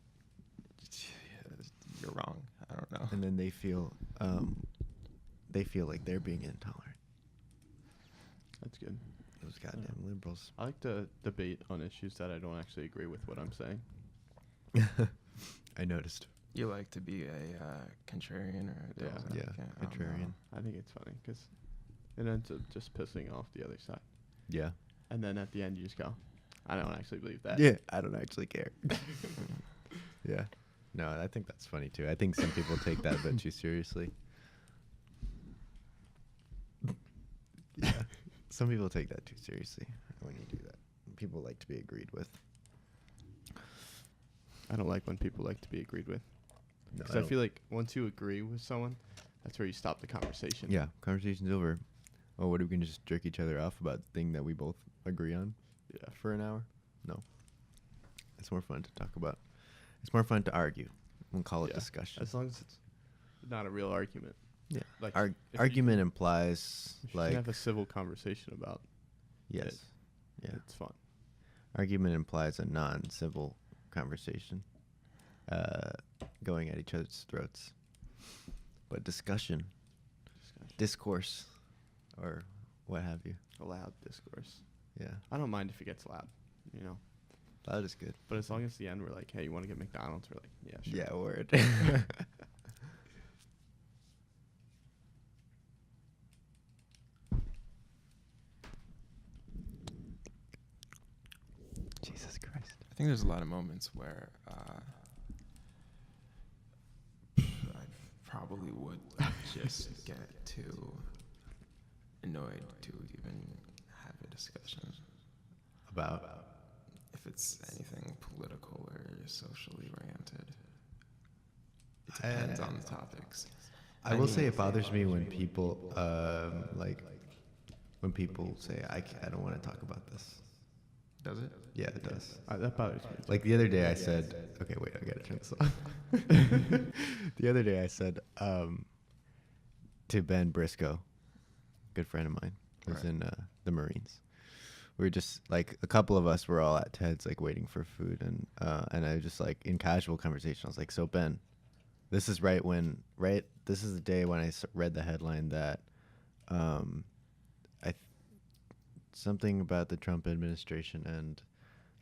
you're wrong. I don't know. And then they feel like they're being intolerant. That's good. Those goddamn liberals. I like to debate on issues that I don't actually agree with what I'm saying. I noticed. You like to be a contrarian or a devil's Yeah, advocate? I don't know. contrarian. I think it's funny because it ends up just pissing off the other side. Yeah. And then at the end, you just go, I don't actually believe that. Yeah, I don't actually care. Yeah. No, I think that's funny too. I think some people take that a bit too seriously. Yeah. Some people take that too seriously when you do that. People like to be agreed with. I don't like when people like to be agreed with. No, Because I feel like once you agree with someone, That's where you stop the conversation. Yeah, conversation's over. Oh, what, are we going to just jerk each other off about the thing that we both agree on? Yeah. For an hour? No. It's more fun to talk about. It's more fun to argue. We'll call it Yeah. discussion. As long as it's not a real argument. Yeah. Like if you Argument can- implies If you like can have a civil conversation about yes. Yeah. it's fun. Argument implies a non-civil conversation, going at each other's throats. But discussion, discourse, or what have you. A loud discourse. Yeah, I don't mind if it gets loud, you know. loud is good. But as long as at the end we're like, hey, you want to get McDonald's? We're like, yeah, sure. Yeah, word. Jesus Christ. I think there's a lot of moments where I probably would just get too annoyed to even have a discussion About. if it's anything political or socially oriented. It I- depends on the topics. I will say it bothers me when people, like, when people say, I don't want to talk about this. Does it? Yeah, it does. That bothers me. Like the other day I said, okay, wait, I gotta turn this off. The other day I said to Ben Briscoe, good friend of mine, who's Right. in the Marines. We were just like a couple of us were all at Ted's like waiting for food, and I was just like in casual conversation. I was like, so Ben, this is this is the day when I read the headline that something about the Trump administration and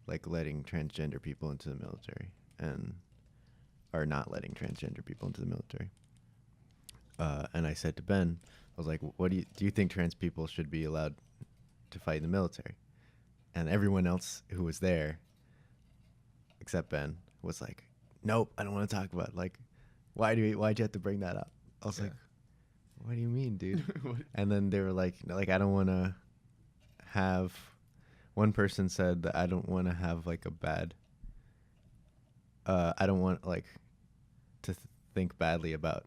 like letting transgender people into the military or not letting transgender people into the military. And I said to Ben, I was like, what do you think trans people should be allowed to fight in the military? And everyone else who was there, except Ben, was like, nope, I don't want to talk about it. Like, why'd you have to bring that up? I was Yeah. like, what do you mean, dude? What? And then they were like, I don't want to have. One person said that I don't want to have like a bad. I don't want like to think badly about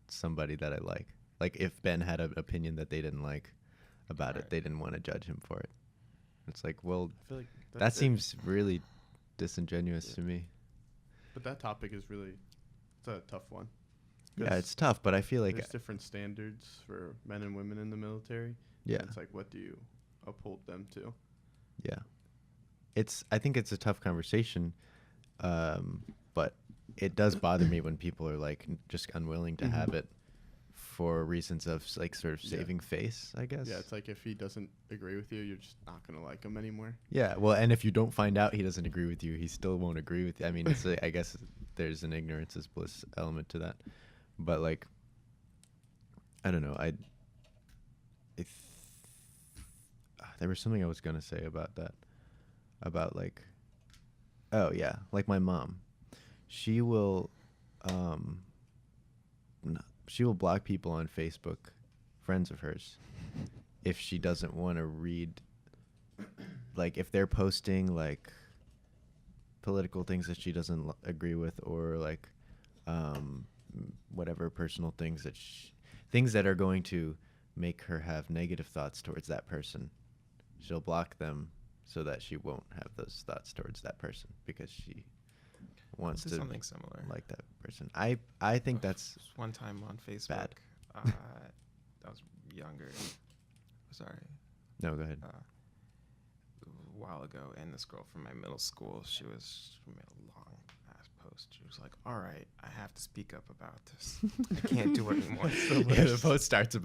somebody that I like. Like if Ben had an opinion that they didn't like about it, Right. they didn't want to judge him for it. It's like, well, I feel like that seems really disingenuous Yeah. to me. But that topic is really, it's a tough one. Yeah, 'Cause it's tough, but I feel like there's different standards for men and women in the military. yeah. And it's like, what do you uphold them to? Yeah. I think it's a tough conversation, but it does bother me when people are like just unwilling to have it for reasons of like sort of Yeah. saving face, I guess. Yeah, it's like if he doesn't agree with you, you're just not going to like him anymore. Yeah, well, and if you don't find out he doesn't agree with you, he still won't agree with you. I mean, it's I guess there's an ignorance is bliss element to that. But like I don't know, there was something I was going to say about that. About like, oh yeah, like my mom, she will block people on Facebook, friends of hers, if she doesn't want to read, like if they're posting like political things that she doesn't agree with, or like whatever personal things things that are going to make her have negative thoughts towards that person, she'll block them so that she won't have those thoughts towards that person because she wants This to is something similar. like that person. I think that's Just one time on Facebook. bad. I was younger. Sorry. no. Go ahead. A while ago, and this girl from my middle school, she made a long ass post. She was like, "All right, I have to speak up about this. I can't do it anymore." Yeah, the post starts with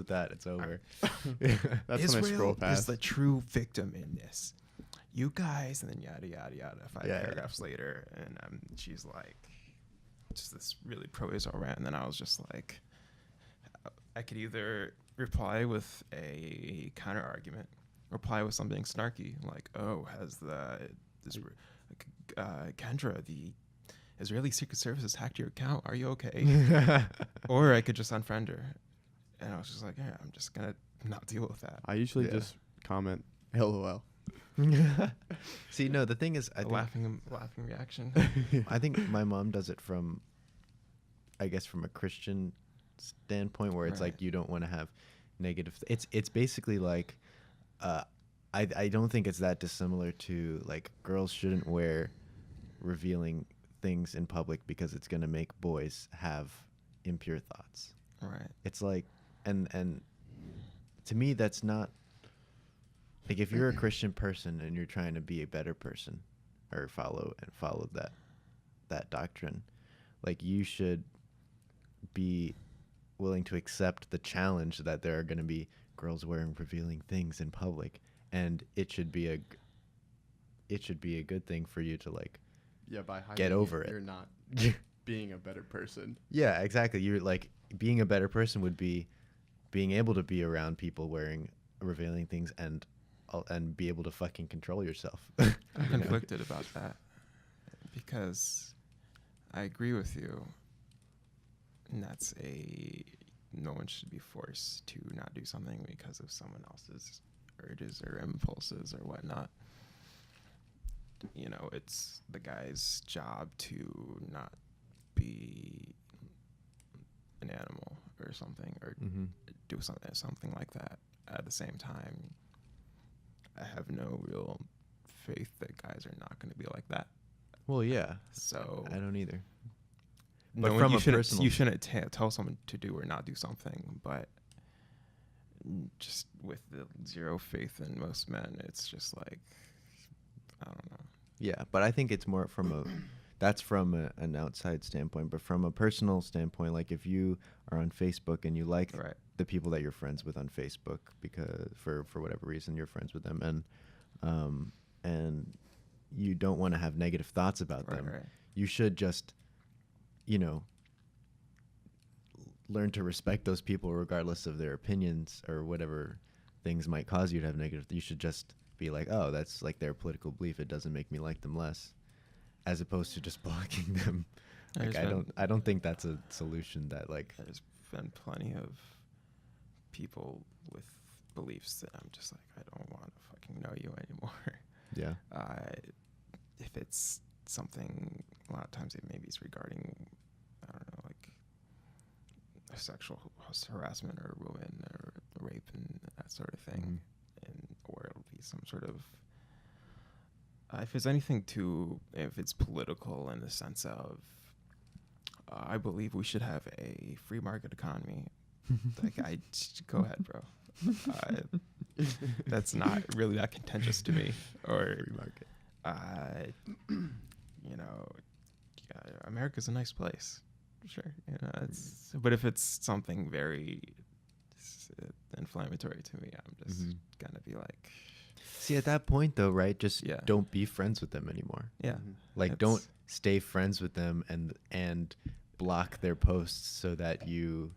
that. It's over. That's Israel when I scroll is past. the true victim in this. You guys, and then yada yada yada. 5 Yeah, yeah. paragraphs later, and she's like, just this really pro-Israel rant, and then I was just like, I could either reply with a counter argument, reply with something snarky like, "Oh, has Kendra, the Israeli Secret Service hacked your account? Are you okay?" Or I could just unfriend her, and I was just like, "Yeah, I'm just gonna not deal with that." I usually Yeah. just comment, LOL. See, no, the thing is, I think laughing reaction. I think my mom does it from, I guess, from a Christian standpoint where it's Right. like you don't want to have negative. It's basically like, I don't think it's that dissimilar to like girls shouldn't wear revealing things in public because it's gonna make boys have impure thoughts. Right. It's like, and to me that's not like if you're a Christian person and you're trying to be a better person or follow that doctrine, like you should be willing to accept the challenge that there are going to be girls wearing revealing things in public, and it should be a good thing for you to like Yeah, by hiding get over it. You're not being a better person. Yeah, exactly. You're like being a better person would be being able to be around people wearing revealing things and be able to fucking control yourself. I'm conflicted about that because I agree with you. And that's no one should be forced to not do something because of someone else's urges or impulses or whatnot. You know, it's the guy's job to not be an animal or something, or Mm-hmm. do something like that. At the same time, I have no real faith that guys are not going to be like that. Well, yeah. So I don't either. no, But from you a shouldn't, personal- you shouldn't tell someone to do or not do something. But just with the zero faith in most men, it's just like, I don't know. Yeah, but I think it's more that's from an outside standpoint, but from a personal standpoint, like if you are on Facebook and you like Right. the people that you're friends with on Facebook because for whatever reason you're friends with them, and you don't want to have negative thoughts about Right, them, right. you should just, learn to respect those people regardless of their opinions or whatever things might cause you to have negative. You should just be like, oh, that's like their political belief. It doesn't make me like them less, as opposed to just blocking them. Like I don't think that's a solution that like. There's been plenty of people with beliefs that I'm just like, I don't want to fucking know you anymore. Yeah. If it's something, a lot of times maybe it's regarding, I don't know, like sexual harassment or women or rape and that sort of thing. Or it'll be some sort of, if it's political in the sense of, I believe we should have a free market economy. Like, go ahead, bro. That's not really that contentious to me. Or Free market. America's a nice place. Sure. But if it's something very inflammatory to me, I'm just gonna be like, See, at that point though, right? Just Yeah. don't be friends with them anymore. yeah. Like, It's- don't stay friends with them and block their posts so that you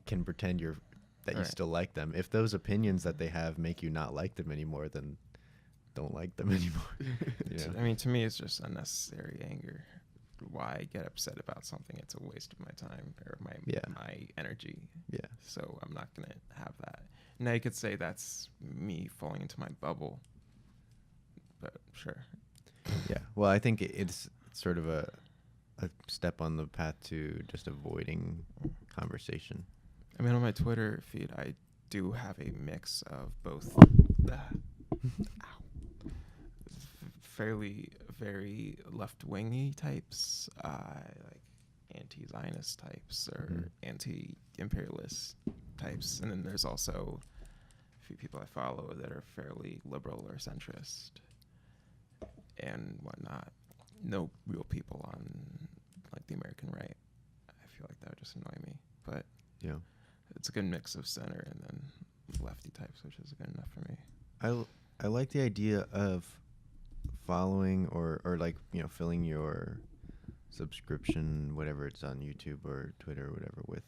can pretend you Right. still like them. If those opinions that they have make you not like them anymore, then don't like them anymore. I mean, to me, it's just unnecessary anger. Why get upset about something? It's a waste of my time or my energy. Yeah. So I'm not gonna have that. Now you could say that's me falling into my bubble, but sure. Yeah. Well, I think it's sort of a step on the path to just avoiding conversation. I mean, on my Twitter feed, I do have a mix of both fairly very left-wingy types, like anti-Zionist types or anti-imperialist types, and then there's also a few people I follow that are fairly liberal or centrist and whatnot. No real people on like the American right. I feel like that would just annoy me, but Yeah. it's a good mix of center and then lefty types, which is good enough for me. I like the idea of following or like, filling your subscription, whatever it's on YouTube or Twitter or whatever, with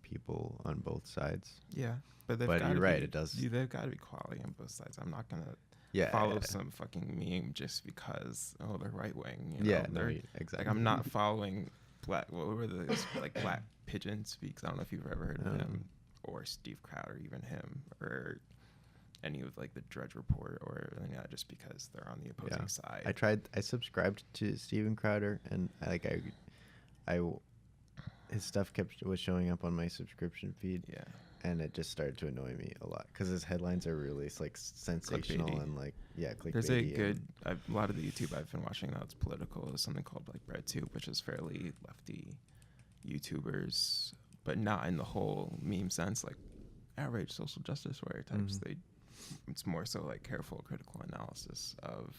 people on both sides. Yeah, but they've But gotta you're right, be- it does- They've got to be quality on both sides. I'm not gonna Yeah. follow some fucking meme just because they're right wing. Yeah, they're, exactly. Like, I'm not following What were those like Black Pigeon Speaks? I don't know if you've ever heard of him, or Steve Crowder, even him, or any of like the Drudge Report, or just because they're on the opposing side. I subscribed to Steven Crowder, and I his stuff was showing up on my subscription feed. Yeah. And it just started to annoy me a lot because his headlines are really like sensational Clickbaity. and like clickbaity. There's a good a lot of the YouTube I've been watching now. It's political. There's something called like BreadTube, which is fairly lefty YouTubers, but not in the whole meme sense, like outrage social justice warrior types. It's more so like careful, critical analysis of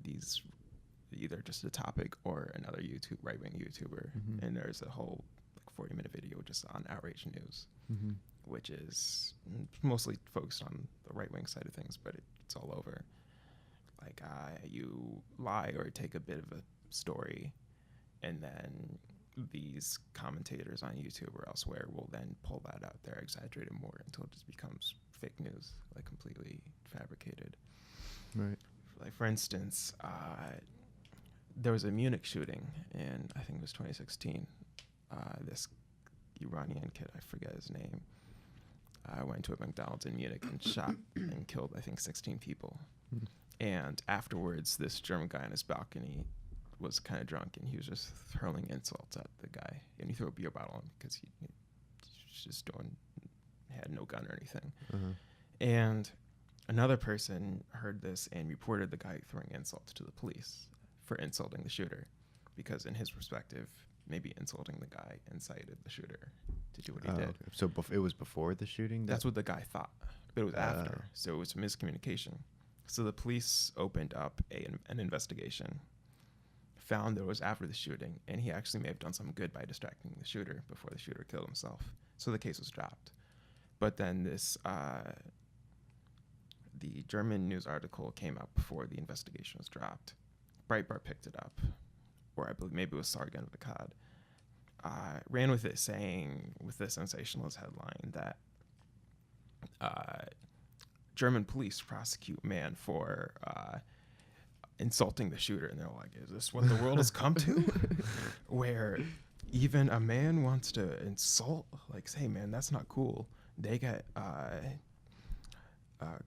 these, either just a topic or another right wing YouTuber. And there's a whole like 40-minute video just on outrage news, which is mostly focused on the right wing side of things, but it's all over. Like you lie or take a bit of a story, and then these commentators on YouTube or elsewhere will then pull that out there, exaggerate it more until it just becomes fake news, like completely fabricated. Right. Like for instance, there was a Munich shooting in, I think it was 2016. This Iranian kid, I forget his name, went to a McDonald's in Munich and shot and killed, I think, 16 people. And afterwards, this German guy on his balcony was kind of drunk, and he was just hurling insults at the guy. And he threw a beer bottle on him because he was just had no gun or anything. And another person heard this and reported the guy throwing insults to the police for insulting the shooter, because in his perspective, maybe insulting the guy incited the shooter to do what he did. Okay. So it was before the shooting? That's what the guy thought, but it was after. So it was miscommunication. So the police opened up an investigation, found that it was after the shooting, and he actually may have done some good by distracting the shooter before the shooter killed himself. So the case was dropped. But then the German news article came out before the investigation was dropped. Breitbart picked it up, or I believe maybe it was Sargon Vakad, ran with it, saying, with the sensationalist headline, that German police prosecute man for insulting the shooter. And they're like, is this what the world has come to? Where even a man wants to insult, like, say, man, that's not cool. They get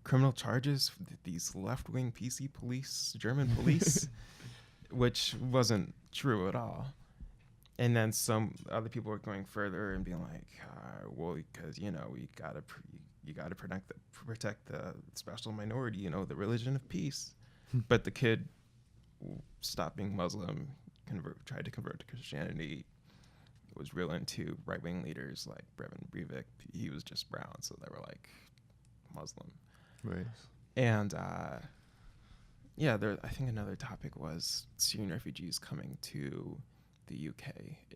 criminal charges, these left-wing PC police, German police, which wasn't true at all. And then some other people were going further and being like, well, because, you got to protect the special minority, the religion of peace. But the kid stopped being Muslim, tried to convert to Christianity, was real into right-wing leaders like Brevin Breivik. He was just brown, so they were like Muslim. Right. And I think another topic was Syrian refugees coming to the UK,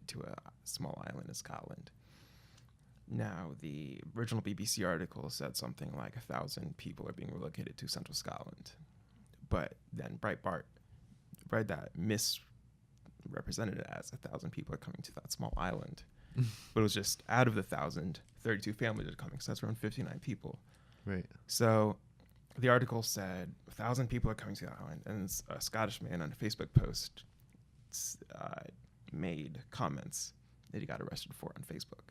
to a small island in Scotland. Now, the original BBC article said something like 1,000 people are being relocated to central Scotland. But then Breitbart read that misrepresented it as 1,000 people are coming to that small island. But it was just out of the 1,000, 32 families are coming. So that's around 59 people. Right. So the article said 1,000 people are coming to the island. And a Scottish man on a Facebook post made comments that he got arrested for on Facebook.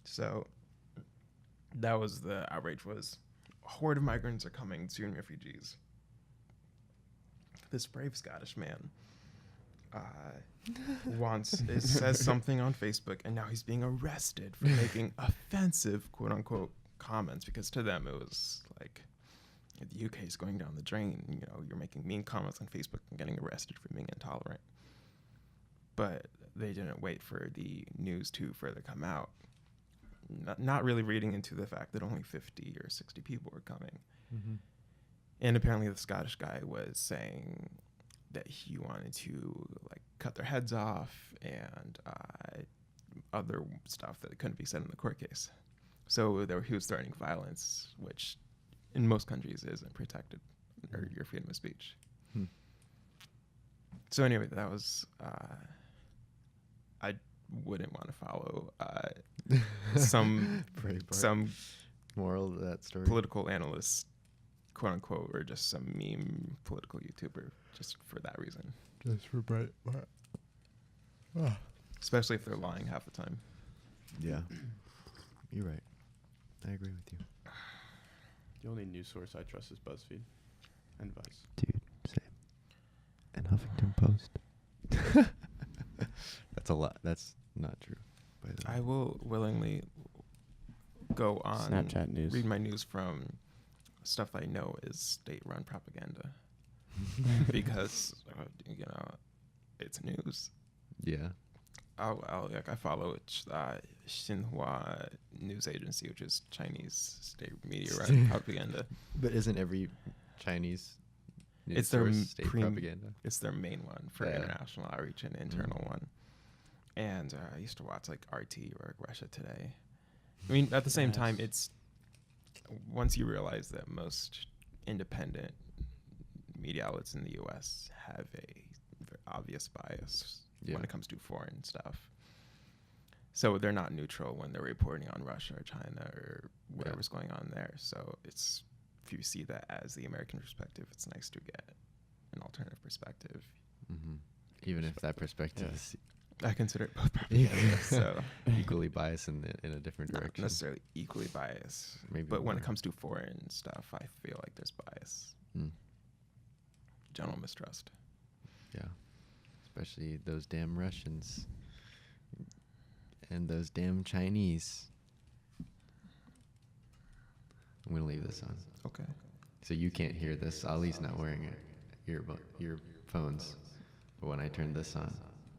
So that was the outrage, was a horde of migrants are coming, Syrian refugees. This brave Scottish man says something on Facebook, and now he's being arrested for making offensive, quote unquote, comments, because to them it was like, the UK is going down the drain. You're making mean comments on Facebook and getting arrested for being intolerant. But they didn't wait for the news to further come out. Not really reading into the fact that only 50 or 60 people were coming. And apparently the Scottish guy was saying that he wanted to cut their heads off and other stuff that couldn't be said in the court case. So he was threatening violence, which in most countries isn't protected under your freedom of speech. So anyway, that was I wouldn't want to follow some moral of that story. Political analyst, quote unquote, or just some meme political YouTuber, just for that reason. Just for Breitbart. Especially if they're lying half the time. Yeah, you're right. I agree with you. The only news source I trust is BuzzFeed and Vice. Dude, same. And Huffington Post. That's That's a lot. That's not true. By the way. I will willingly go on Snapchat news. read my news from stuff I know is state-run propaganda because it's news. Yeah. I follow Xinhua news agency, which is Chinese state media-run propaganda. But isn't every Chinese news It's their source state propaganda? It's their main one for international outreach and internal one. And I used to watch like RT or Russia Today. I mean, at the same time, it's once you realize that most independent media outlets in the U.S. have a very obvious bias when it comes to foreign stuff. So they're not neutral when they're reporting on Russia or China or whatever's going on there. So it's, if you see that as the American perspective, it's nice to get an alternative perspective. Mm-hmm. Even if that perspective is I consider it both propaganda, so equally biased in a different not direction. necessarily equally biased. Maybe but when more. it comes to foreign stuff, I feel like there's bias. General mistrust. Yeah. Especially those damn Russians. And those damn Chinese. I'm going to leave this on. Okay. So you can't hear this. Ali's not wearing earphones. But when I turn this on,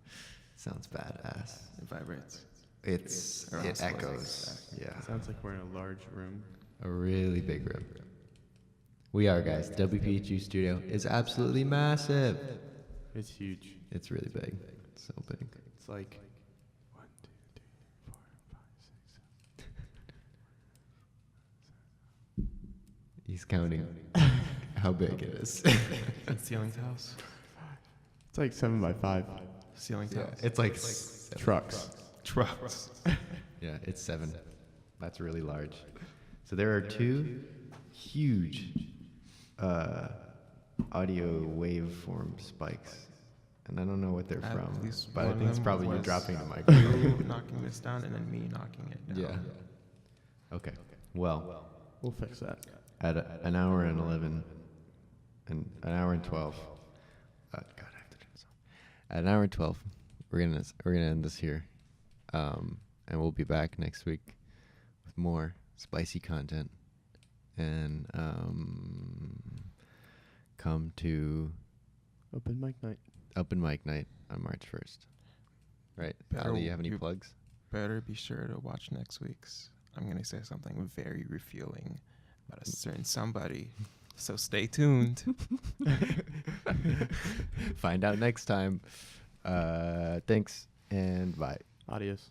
it sounds badass. It vibrates. It echoes. Yeah. Sounds like we're in a large room. A really big room. We are, guys. WPHU studio is absolutely massive. It's huge. It's really big. It's so big. It's like 1, 2, 3, 4, 5, 6, 7. He's counting how big it is. Ceiling tiles. It's like 7 by 5. Ceiling tiles. It's like Trucks. Trucks. Yeah, it's 7. That's really large. So there are 2 huge audio waveform spikes. And I don't know what they're At from, least but I one think it's of probably them you was dropping the microphone. You knocking this down and then me knocking it down. Yeah. Okay. Well, We'll fix that. at an hour and 11, and an hour and 12. God, I have to turn this off. At an hour and 12, we're gonna end this here, and we'll be back next week with more spicy content, and come to Open mic night. Open Mic Night on March 1st. Right? Better Ali, you have any you- plugs? Better be sure to watch next week's. I'm going to say something very refueling about a certain somebody. So stay tuned. Find out next time. Thanks, and bye. Adios.